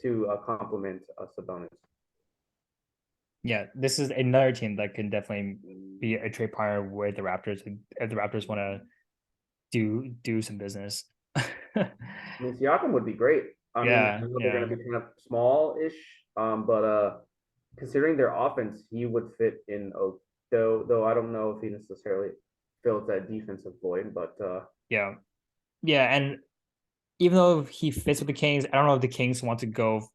to complement Sabonis. Yeah, this is another team that can definitely be a trade partner with the Raptors if the Raptors want to do some business. I mean, Siakam would be great. I mean, I Yeah, know they're yeah, going to be kind of small-ish, but considering their offense, he would fit in. Though I don't know if he necessarily fills that defensive void, but yeah, yeah. And even though he fits with the Kings, I don't know if the Kings want to go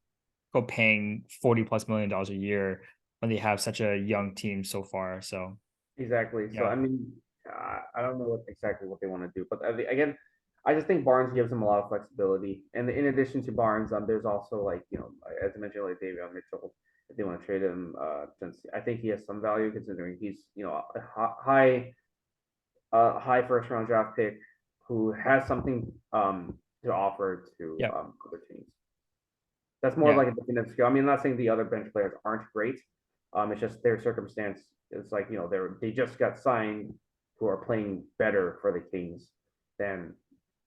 paying $40+ million a year when they have such a young team so far. So exactly. So yeah, I mean, I don't know exactly what they want to do, but again, I just think Barnes gives them a lot of flexibility. And in addition to Barnes, there's also like as I mentioned, like David Mitchell. If they want to trade him, since I think he has some value considering he's a high first round draft pick who has something to offer to yeah, other teams. That's more of yeah, like a defensive skill. I mean, I'm not saying the other bench players aren't great. It's just their circumstance. It's like they just got signed, who are playing better for the Kings than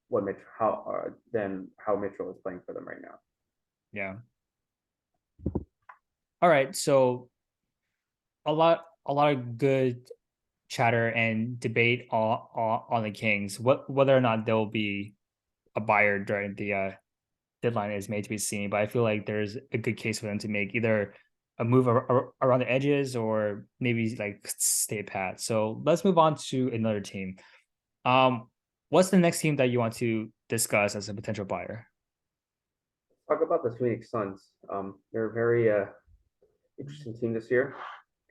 what Mitch how than how Mitchell is playing for them right now. yeah. All right, so a lot of good chatter and debate on the Kings. Whether or not they'll be a buyer during the deadline is made to be seen. But I feel like there's a good case for them to make either a move around the edges or maybe like stay pat. So let's move on to another team. Um, what's the next team that you want to discuss as a potential buyer? Talk about the Phoenix Suns. They're a very interesting team this year,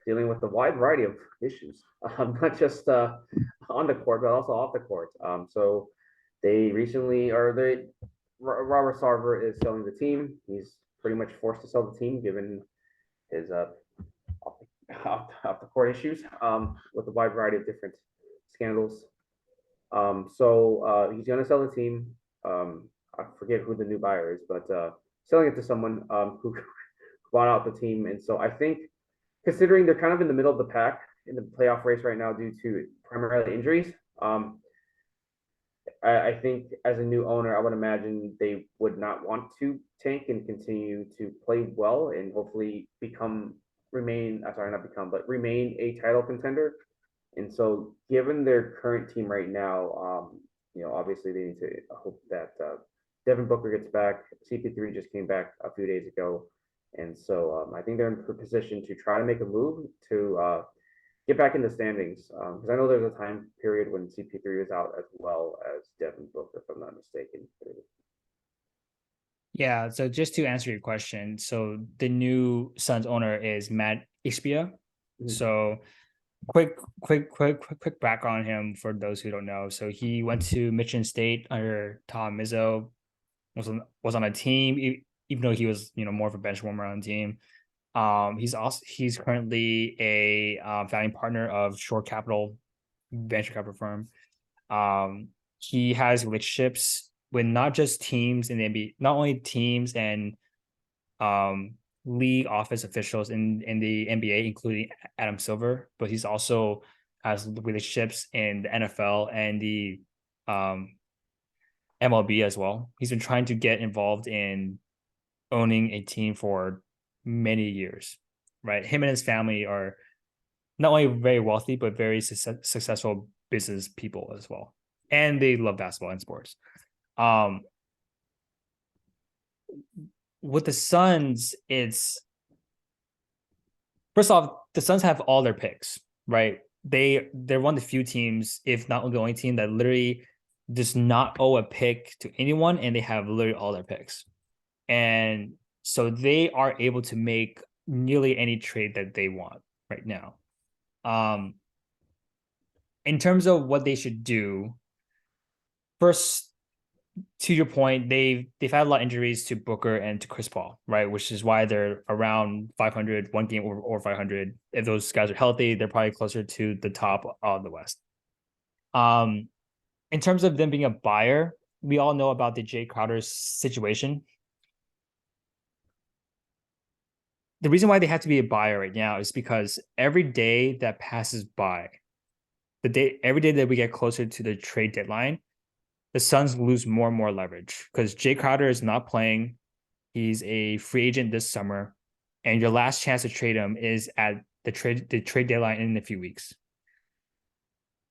dealing with a wide variety of issues, not just on the court, but also off the court. So they recently, or they, Robert Sarver is selling the team. He's pretty much forced to sell the team given his off the court issues, with a wide variety of different scandals. So he's going to sell the team. I forget who the new buyer is, but selling it to someone who bought out the team. And so I think, considering they're kind of in the middle of the pack in the playoff race right now due to primarily injuries, I think as a new owner, I would imagine they would not want to tank and continue to play well and hopefully remain, sorry, not become, but remain a title contender. And so, given their current team right now, obviously they need to hope that Devin Booker gets back. CP3 just came back a few days ago. And so I think they're in position to try to make a move to get back in the standings. Because I know there's a time period when CP3 was out as well as Devin Booker, if I'm not mistaken. Yeah, so just to answer your question, so the new Suns owner is Matt Ishbia. Mhm. So quick background on him for those who don't know. So he went to Michigan State under Tom Izzo, was on a team, even though he was more of a bench warmer on the team. He's currently a founding partner of Shore Capital, venture capital firm. He has relationships with not just teams in the NBA, not only teams and um league office officials in the NBA, including Adam Silver, but he's also has relationships in the NFL and the um MLB as well. He's been trying to get involved in owning a team for many years, right? Him and his family are not only very wealthy, but very successful business people as well. And they love basketball and sports. Um, with the Suns, it's first off, the Suns have all their picks, right? They're one of the few teams, if not the only team, that literally does not owe a pick to anyone, and they have literally all their picks. And so they are able to make nearly any trade that they want right now. Um, in terms of what they should do, first, to your point, they've had a lot of injuries to Booker and to Chris Paul, right? Which is why they're around 500, one game over 500. If those guys are healthy, they're probably closer to the top of the West. In terms of them being a buyer, we all know about the Jay Crowder situation. The reason why they have to be a buyer right now is because every day that passes by, every day that we get closer to the trade deadline, the Suns lose more and more leverage because Jay Crowder is not playing. He's a free agent this summer, and your last chance to trade him is at the trade deadline in a few weeks.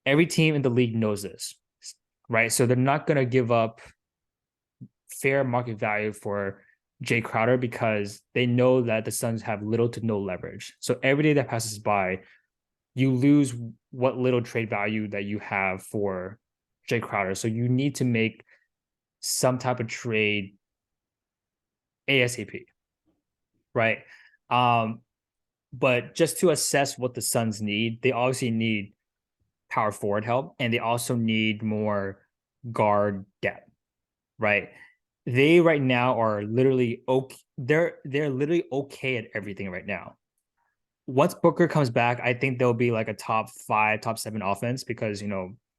Every team in the league knows this, right? So they're not going to give up fair market value for Jay Crowder because they know that the Suns have little to no leverage. So every day that passes by, you lose what little trade value that you have for Jay Crowder. So you need to make some type of trade ASAP, right? But just to assess what the Suns need, they obviously need power forward help, and they also need more guard depth, right? They right now are literally okay. They're literally okay at everything right now. Once Booker comes back, I think they'll be like a top 5, top 7 offense because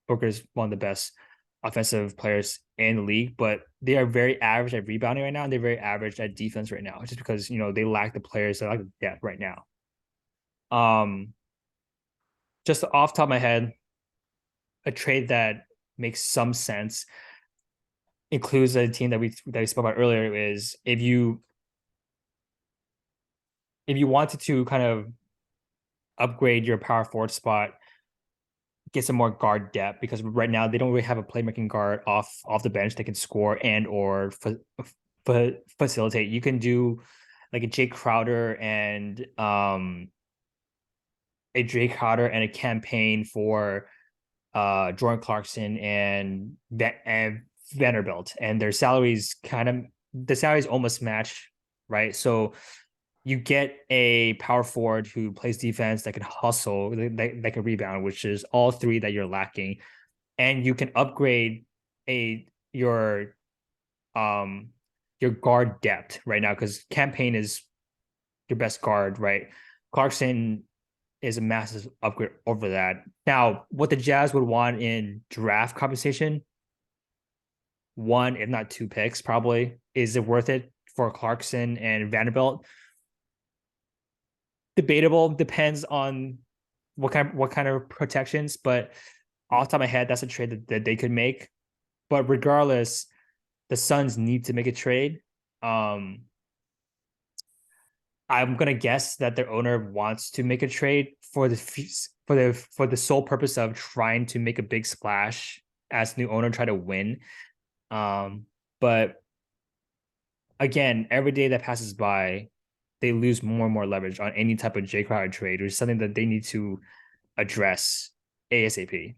Booker's one of the best offensive players in the league, but they are very average at rebounding right now, and they're very average at defense right now, just because they lack the players, they lack the depth right now. Just off the top of my head, a trade that makes some sense includes a team that we spoke about earlier. Is if you wanted to kind of upgrade your power forward spot, get some more guard depth, because right now they don't really have a playmaking guard off the bench that can score and or facilitate. You can do like a Jay Crowder and a campaign for Jordan Clarkson and Vanderbilt, and their salaries almost match, right? So you get a power forward who plays defense, that can hustle, that can rebound, which is all three that you're lacking, and you can upgrade your guard depth right now, because campaign is your best guard, right? Clarkson is a massive upgrade over that. Now, what the Jazz would want in draft compensation, 1, if not 2 picks, probably. Is it worth it for Clarkson and Vanderbilt? Debatable. Depends on what kind of protections, but off the top of my head, that's a trade that they could make. But regardless, the Suns need to make a trade. I'm gonna guess that their owner wants to make a trade for the sole purpose of trying to make a big splash as new owner, try to win. But again, every day that passes by, they lose more and more leverage on any type of Jay Crowder trade, which is something that they need to address ASAP.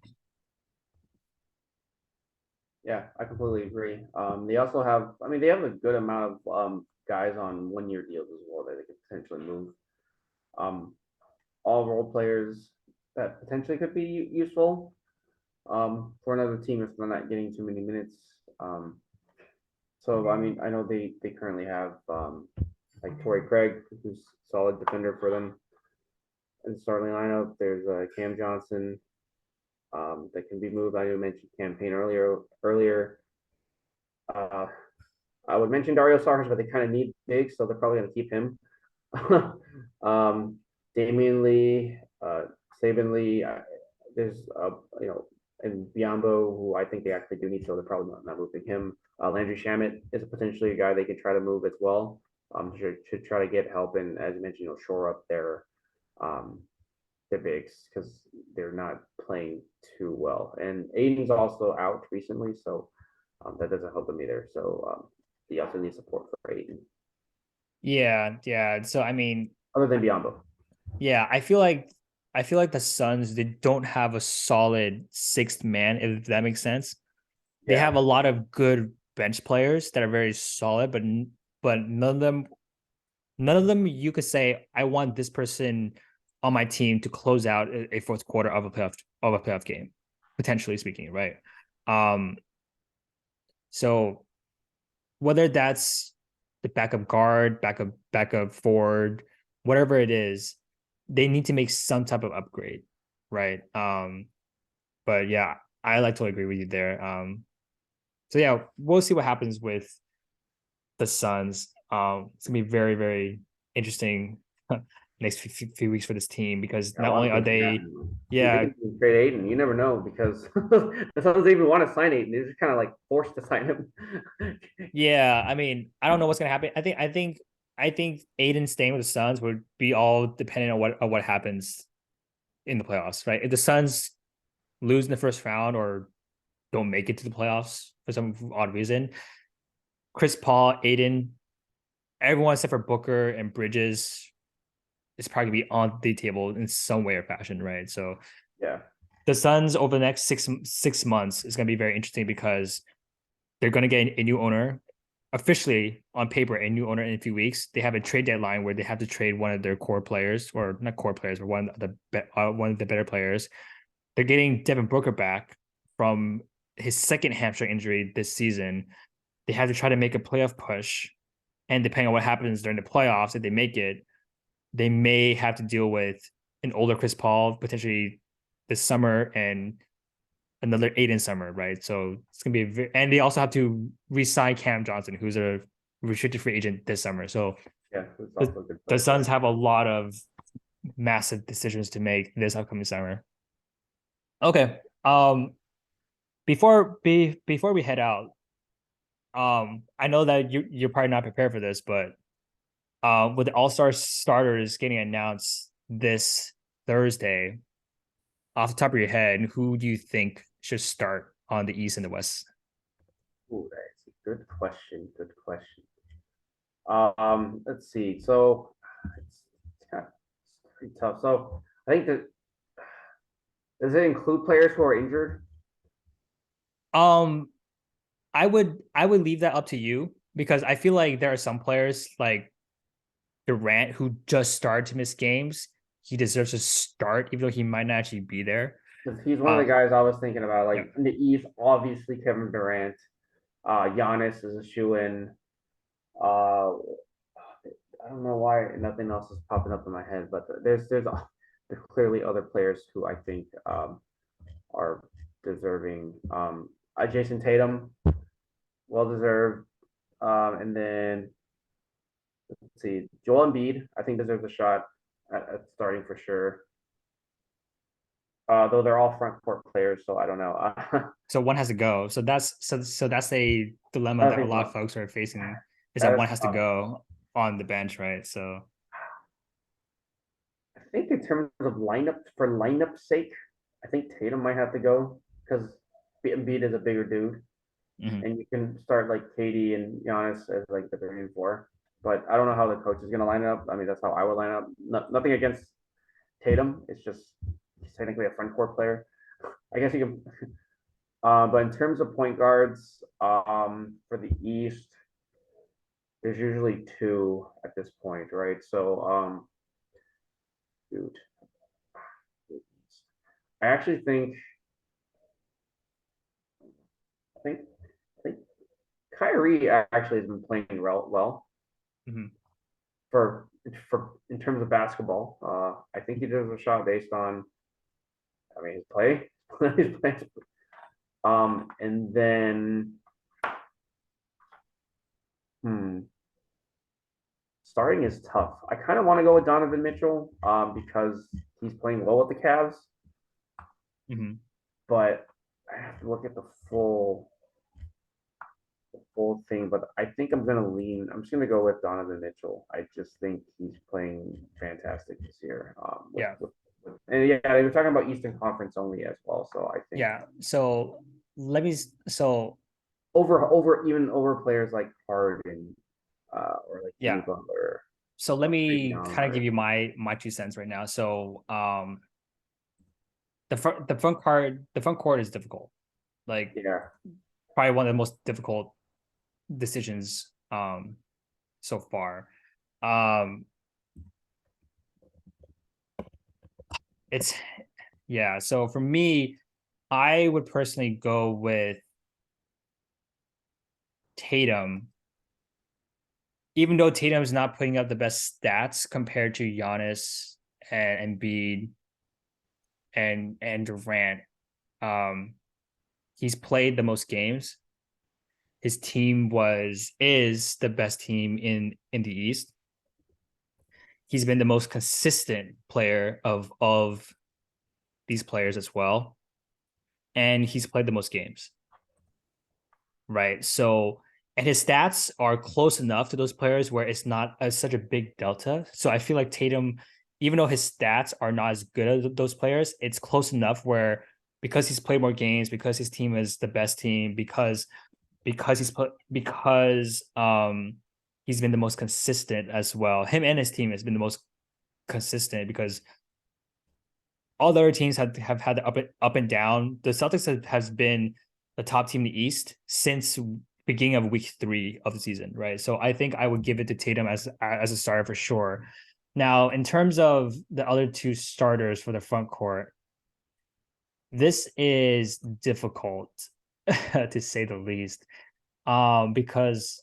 Yeah, I completely agree. They also have, I mean, they have a good amount of guys on 1-year deals as well that they could potentially move. All role players that potentially could be useful for another team if they're not getting too many minutes. So I mean, I know they currently have like Torrey Craig, who's a solid defender for them in the starting lineup. There's Cam Johnson that can be moved. I mentioned campaign earlier. I would mention Dario Saric, but they kind of need big, so they're probably going to keep him. Damian Lee, Saban Lee, there's and Biombo, who I think they actually do need, so they're probably not moving him. Landry Shamet is potentially a guy they could try to move as well. Should try to get help, and as you mentioned, shore up their bigs, because they're not playing too well. And Aiden's also out recently, so that doesn't help them either. So they also need support for Aiden. Yeah. So I mean, other than Biombo. Yeah, I feel like the Suns, they don't have a solid sixth man, if that makes sense. They have a lot of good bench players that are very solid, but none of them you could say, I want this person on my team to close out a fourth quarter of a playoff game, potentially speaking, right? So whether that's the backup guard, backup forward, whatever it is, they need to make some type of upgrade, right? But yeah, I like to agree with you there. So yeah, we'll see what happens with the Suns. It's gonna be very, very interesting next few weeks for this team because Yeah, a not lot only of are things can they, happen. They yeah, can trade Aiden. You never know because the Suns even want to sign Aiden. They're just kind of like forced to sign him. yeah. I mean, I don't know what's gonna happen. I think Aiden staying with the Suns would be all dependent on what happens in the playoffs, right? If the Suns lose in the first round or don't make it to the playoffs for some odd reason, Chris Paul, Aiden, everyone except for Booker and Bridges is probably gonna be on the table in some way or fashion, right? So Yeah, the Suns over the next 6 months is gonna be very interesting because they're gonna get a new owner, officially on paper, a new owner in a few weeks. They have a trade deadline where they have to trade one of their core players, or not core players, but one of the better players. They're getting Devin Booker back from his second hamstring injury this season. They have to try to make a playoff push. And depending on what happens during the playoffs, if they make it, they may have to deal with an older Chris Paul potentially this summer and another Aiden summer, right? So it's gonna be and they also have to re-sign Cam Johnson, who's a restricted free agent this summer. So yeah, it's the, also a good the player Suns too. have a lot of massive decisions to make this upcoming summer. Okay. Before we head out, I know that you're probably not prepared for this, but with the All-Star starters getting announced this Thursday, off the top of your head, who do you think should start on the East and the West? Ooh, that's a good question. Good question. Let's see. So it's pretty tough. So I think that does it include players who are injured? Um, I would leave that up to you because I feel like there are some players like Durant who just started to miss games. He deserves to start, even though he might not actually be there. Because he's one of the Um, guys I was thinking about. yeah. Like in the East, obviously Kevin Durant. Giannis is a shoe in. I don't know why nothing else is popping up in my head, but there's clearly other players who I think are deserving. Jason Tatum, well deserved. And then let's see, Joel Embiid, I think deserves a shot at starting for sure. Though they're all front court players, so I don't know. So one has to go. So that's a dilemma I that a think lot of folks are facing is that that is one has to tough. go on the bench, right? So I think in terms of lineup for lineup's sake, I think Tatum might have to go because Embiid is a bigger dude. mhm. And you can start like Katie and Giannis as like the 3 and 4. But I don't know how the coach is going to line up. I mean, that's how I would line up. Nothing against Tatum. It's just he's technically a front court player. I guess you can. But in terms of point guards, for the East, there's usually two at this point, right? So, dude, I actually think, I think Kyrie actually has been playing well. Mhm. for in terms of basketball. I think he deserves a shot based on, I mean, his play, his play. And then, hmm, starting is tough. I kind of want to go with Donovan Mitchell, because he's playing well with the Cavs, Mhm. but I have to look at the full thing. But I think I'm gonna lean. I'm just gonna go with Donovan Mitchell. I just think he's playing fantastic this year. Yeah. And yeah, they were talking about Eastern Conference only as well. So I think Yeah. So let me so over players like Harden, or like Jimmy yeah. Butler So let or Trae me Young kind of give or you my 2 cents right now. So the front court is difficult. Like yeah. probably one of the most difficult decisions so far. Um it's yeah. So for me, I would personally go with Tatum, even though Tatum's not putting up the best stats compared to Giannis and Embiid and Durant. Um, he's played the most games. His team is the best team in the East. He's been the most consistent player of these players as well, and he's played the most games. Right. So, and his stats are close enough to those players where it's not such a big delta. So I feel like Tatum, even though his stats are not as good as those players, it's close enough where because he's played more games, because his team is the best team, because he's been the most consistent as well. Him and his team has been the most consistent because all the other teams have had the up and down. The Celtics has been the top team in the East since beginning of week 3 of the season, right? So I think I would give it to Tatum as a starter for sure. Now, in terms of the other two starters for the front court, this is difficult to say the least, because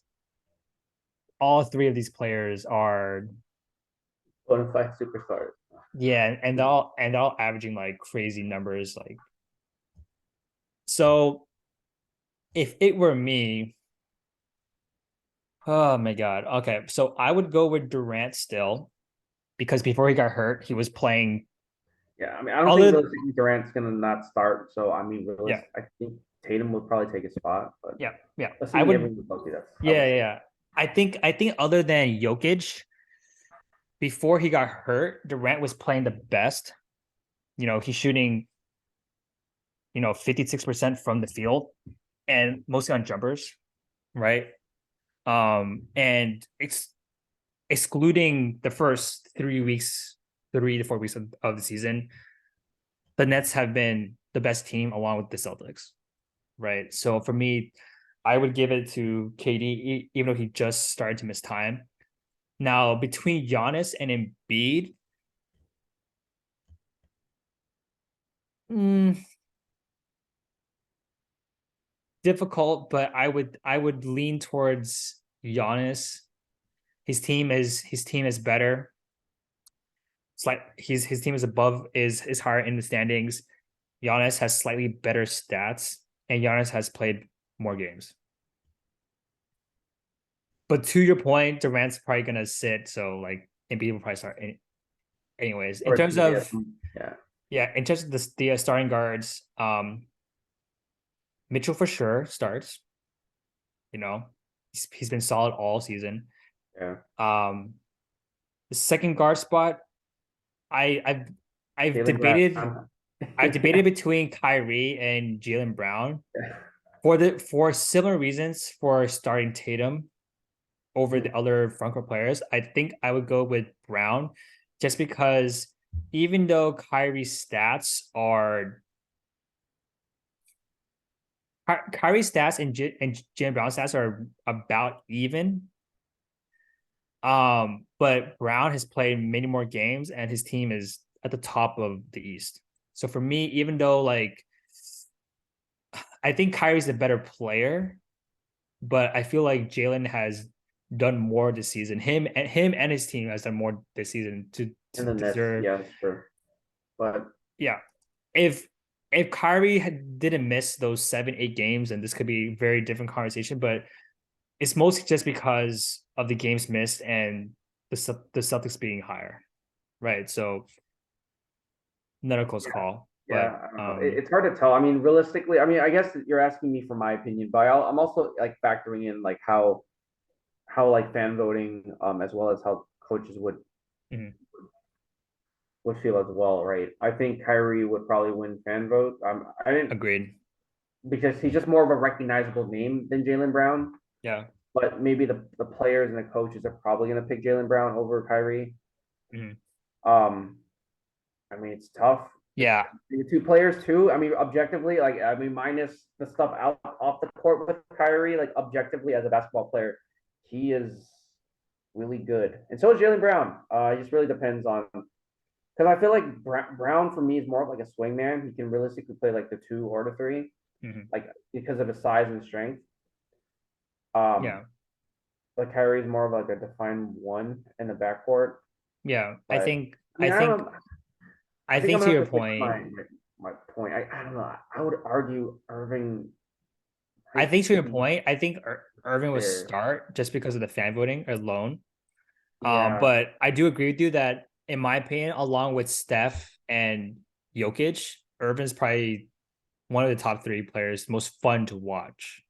all three of these players are Bonafide superstars. yeah, and they're all averaging like crazy numbers. Like, so if it were me, oh my god, okay, so I would go with Durant still because before he got hurt, he was playing. Yeah, I mean, I don't think Other, realistically Durant's gonna not start. So I mean, yeah, I think Tatum would probably take his spot, but yeah, I assuming would, everyone's healthy, that's I yeah, would yeah, say. yeah. I think other than Jokic, before he got hurt, Durant was playing the best. He's shooting 56% from the field and mostly on jumpers, right? And it's excluding the first 3 weeks, 3 to 4 weeks of the season, the Nets have been the best team along with the Celtics, right? So for me, I would give it to KD, even though he just started to miss time. Now, between Giannis and Embiid, mm, difficult, but I would lean towards Giannis. His team is better. It's like his team is above is higher in the standings. Giannis has slightly better stats, and Giannis has played more games. But to your point, Durant's probably gonna sit, so like Embiid will probably start anyways. In Or terms yeah, of yeah. yeah, in terms of the starting guards, Mitchell for sure starts. You know, he's been solid all season. Yeah. Um, the second guard spot, I I've I've Jalen debated Brown. I've debated Yeah. between Kyrie and Jalen Brown Yeah. for similar reasons for starting Tatum over the Mhm. other front court players. I think I would go with Brown just because even though Kyrie's stats and Jalen Brown's stats are about even. But Brown has played many more games and his team is at the top of the East. So for me, even though like I think Kyrie's a better player, but I feel like Jalen has done more this season. Him and his team has done more this season to In the Nets, deserve. yeah, sure. But Yeah, if if Kyrie didn't miss those 7-8 games, and this could be a very different conversation. But it's mostly just because of the games missed and the Celtics being higher, right? So not a close yeah, call, but yeah, I don't know. It's hard to tell. I mean, realistically, I mean, I guess you're asking me for my opinion, but I'm also like factoring in like how like fan voting, as well as how coaches mhm, would feel as well, right? I think Kyrie would probably win fan vote. I didn't agreed. because he's just more of a recognizable name than Jalen Brown. Yeah. But maybe the players and the coaches are probably going to pick Jalen Brown over Kyrie. Mhm. Um, I mean, it's tough. Yeah. The two players too. I mean, objectively, like I mean, minus the stuff out off the court with Kyrie, like objectively as a basketball player, he is really good, and so is Jalen Brown. It just really depends on because I feel like Brown for me is more of like a swingman. He can realistically play like the 2 or the 3, Mhm. like because of his size and strength. Um, Yeah. like Kyrie is more of like a defined 1 in the backcourt. Yeah. I But think I I mean, think I I think I'm think to gonna your have to stick with point, my point. I don't know. I would argue Irving I might think to your be point, I think Irving would there. start just because of the fan voting alone. Yeah, But I do agree with you that, in my opinion, along with Steph and Jokic, Irvin's probably one of the top 3 players, most fun to watch.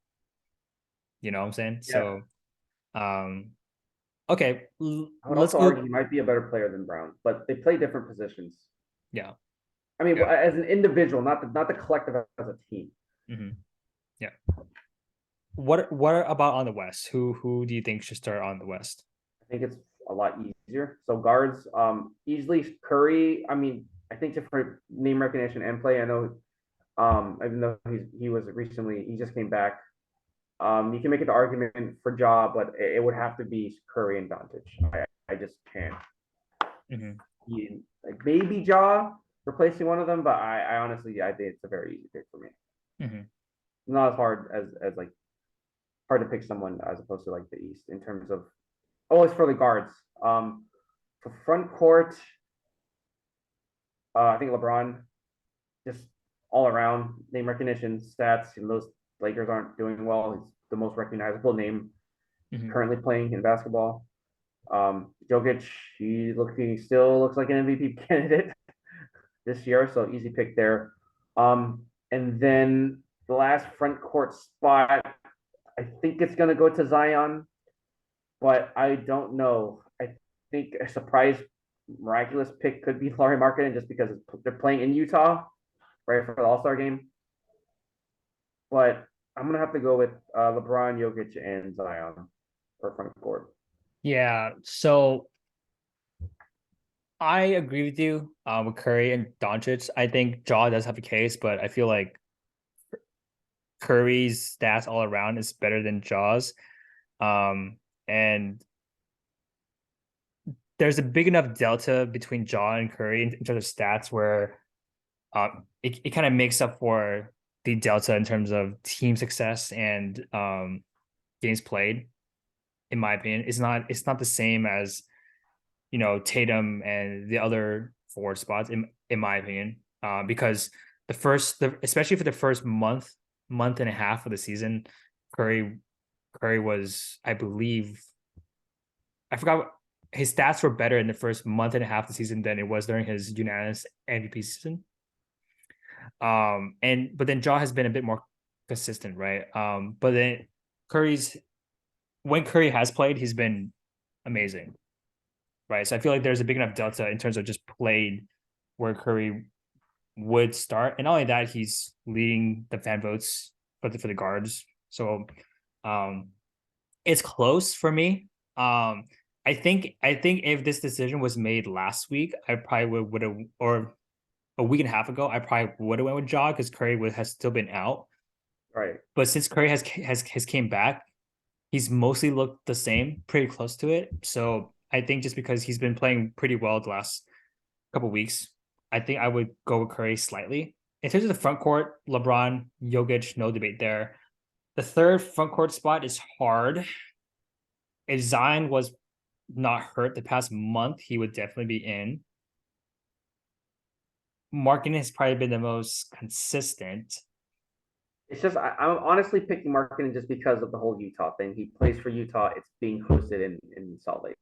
You know what I'm saying? yeah. So, okay, I would let's also argue go. he might be a better player than Brown, but they play different positions. Yeah, I mean, yeah, as an individual, not the collective as a team. hmm yeah. What about on the West? Who do you think should start on the West? I think it's a lot easier. So guards, easily Curry. I mean, I think just for name recognition and play, I know, even though he was recently, he just came back. You can make the argument for Ja, but it would have to be Curry and Doncic. I just can't. Hmm Like maybe Ja replacing one of them, but I honestly I think it's a very easy pick for me. hmm Not as hard as like hard to pick someone as opposed to like the East in terms of, oh, it's for the guards. For front court, I think LeBron just all around name recognition stats, and those Lakers aren't doing well. He's the most recognizable name hmm currently playing in basketball. Jokic, he still looks like an MVP candidate this year, so easy pick there. And then the last front court spot, I think it's gonna go to Zion, but I don't know. I think a surprise miraculous pick could be Laurie Marketing just because they're playing in Utah, right, for the All-Star game. But I'm gonna have to go with LeBron, Jokic, and Zion for front court. Yeah. So I agree with you with Curry and Doncic. I think Ja does have a case, but I feel like Curry's stats all around is better than Ja's. And there's a big enough delta between Ja and Curry in terms of stats where it kind of makes up for the delta in terms of team success and games played. In my opinion, it's not the same as Tatum and the other forward spots in my opinion, because especially for the first month and a half of the season, Curry Curry was, I believe, I forgot, his stats were better in the first month and a half of the season than it was during his unanimous MVP season. And but then Ja has been a bit more consistent, right? But then Curry's when Curry has played, he's been amazing, right? So I feel like there's a big enough delta in terms of just played where Curry would start, and not only that, he's leading the fan votes for the guards. So um, it's close for me. I think if this decision was made last week, I probably would have, or a week and a half ago, I probably would have went with Ja because has still been out. Right. But since Curry has came back, he's mostly looked the same, pretty close to it. So I think just because he's been playing pretty well the last couple weeks, I think I would go with Curry slightly. In terms of the front court, LeBron, Jokic, no debate there. The third front court spot is hard. If Zion was not hurt the past month, he would definitely be in. Markin has probably been the most consistent. It's just I'm honestly picking Marketing just because of the whole Utah thing. He plays for Utah. It's being hosted in Salt Lake.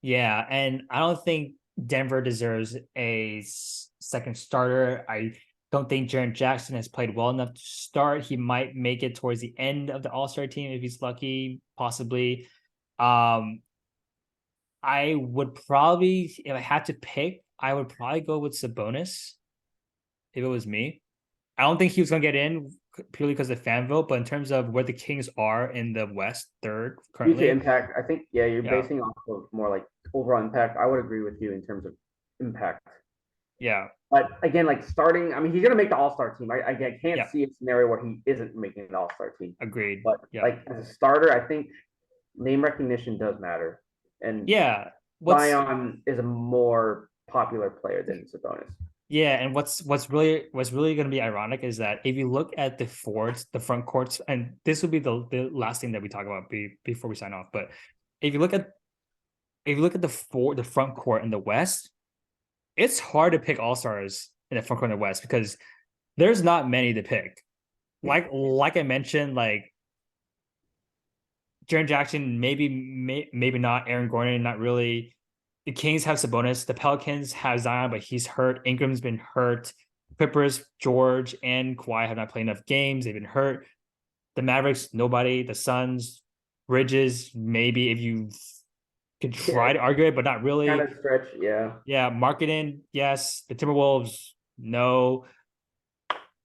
Yeah, and I don't think Denver deserves a second starter. I don't think Jaren Jackson has played well enough to start. He might make it towards the end of the All-Star team if he's lucky, possibly. Um, I would probably, if I had to pick, I would probably go with Sabonis if it was me. I don't think he was going to get in purely because of the fan vote, but in terms of where the Kings are in the West, third Due to currently, impact, I think, yeah, you're yeah, basing off of more like overall impact. I would agree with you in terms of impact. yeah, But again, like starting, I mean, he's gonna make the All Star team. I can't yeah, see a scenario where he isn't making the All Star team. agreed. But Yeah, like as a starter, I think name recognition does matter. And yeah. What's Zion is a more popular player than Sabonis. Yeah, and what's really going to be ironic is that if you look at the forwards, the front courts, and this will be the last thing that we talk about before we sign off. But if you look at the front court in the West, it's hard to pick all-stars in the front court in the West because there's not many to pick. Like I mentioned, like Jaren Jackson, maybe not. Aaron Gordon, not really. The Kings have Sabonis. The Pelicans have Zion, but he's hurt. Ingram's been hurt. Clippers, George, and Kawhi have not played enough games. They've been hurt. The Mavericks, nobody. The Suns, Bridges, maybe if you could try to argue it, but not really. Kind of stretch, yeah. Yeah, Marketing, yes. The Timberwolves, no.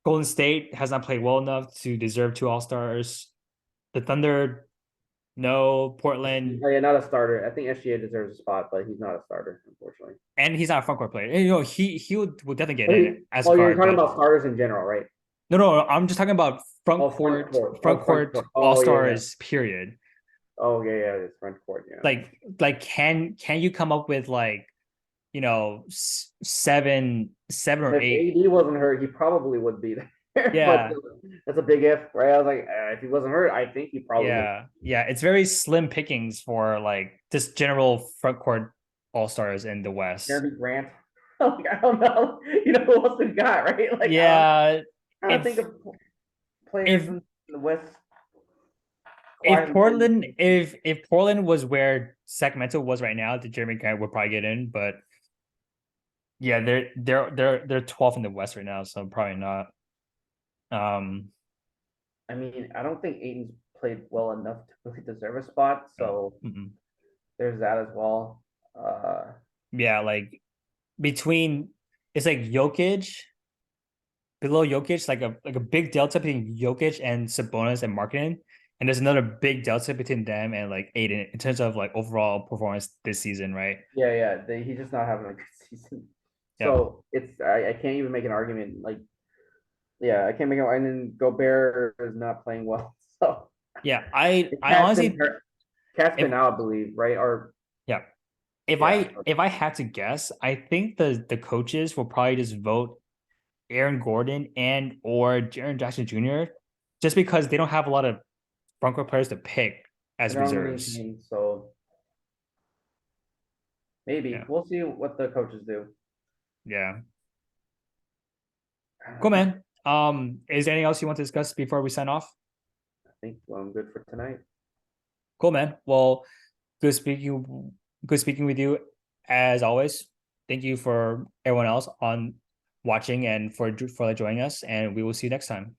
Golden State has not played well enough to deserve 2 All-Stars. The Thunder, no. Portland. Oh, yeah, not a starter. I think SGA deserves a spot, but he's not a starter, unfortunately. And he's not a front court player. You know, he would definitely get in as you're talking about starters in general, right? No, I'm just talking about front court All-Stars, period. Oh yeah, it's front court, yeah. Like can you come up with like, you know, seven or if 8? If AD wasn't hurt, he probably would be there. Yeah. But that's a big if, right? I was like, if he wasn't hurt, I think he probably would. Yeah. It's very slim pickings for like just general front court All-Stars in the West. Jeremy Grant. Like, I don't know. You know who else we got, right? Like, yeah. I think of players in the West. If Portland was where Sacramento was right now, the Jeremy Grant would probably get in, but yeah, they're 12th in the West right now, so probably not. I mean, I don't think Aiton's played well enough to really deserve a spot, so there's that as well. Yeah, like between it's like Jokic, below Jokic, like a big delta between Jokic and Sabonis and Marketing. And there's another big delta between them and like Aiden in terms of like overall performance this season, right? Yeah. He's just not having a good season. So it's I can't even make an argument. Like, yeah, I can't make it. And then Gobert is not playing well. So yeah, I honestly Cat's been out, I believe, right? Or yeah. If I had to guess, I think the coaches will probably just vote Aaron Gordon and or Jaren Jackson Jr. just because they don't have a lot of front court players to pick as reserves. So maybe we'll see what the coaches do. Yeah. Cool, man. Is there anything else you want to discuss before we sign off? I think I'm good for tonight. Cool, man. Well, good speaking with you as always. Thank you for everyone else on watching and for joining us, and we will see you next time.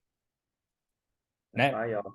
Bye, y'all.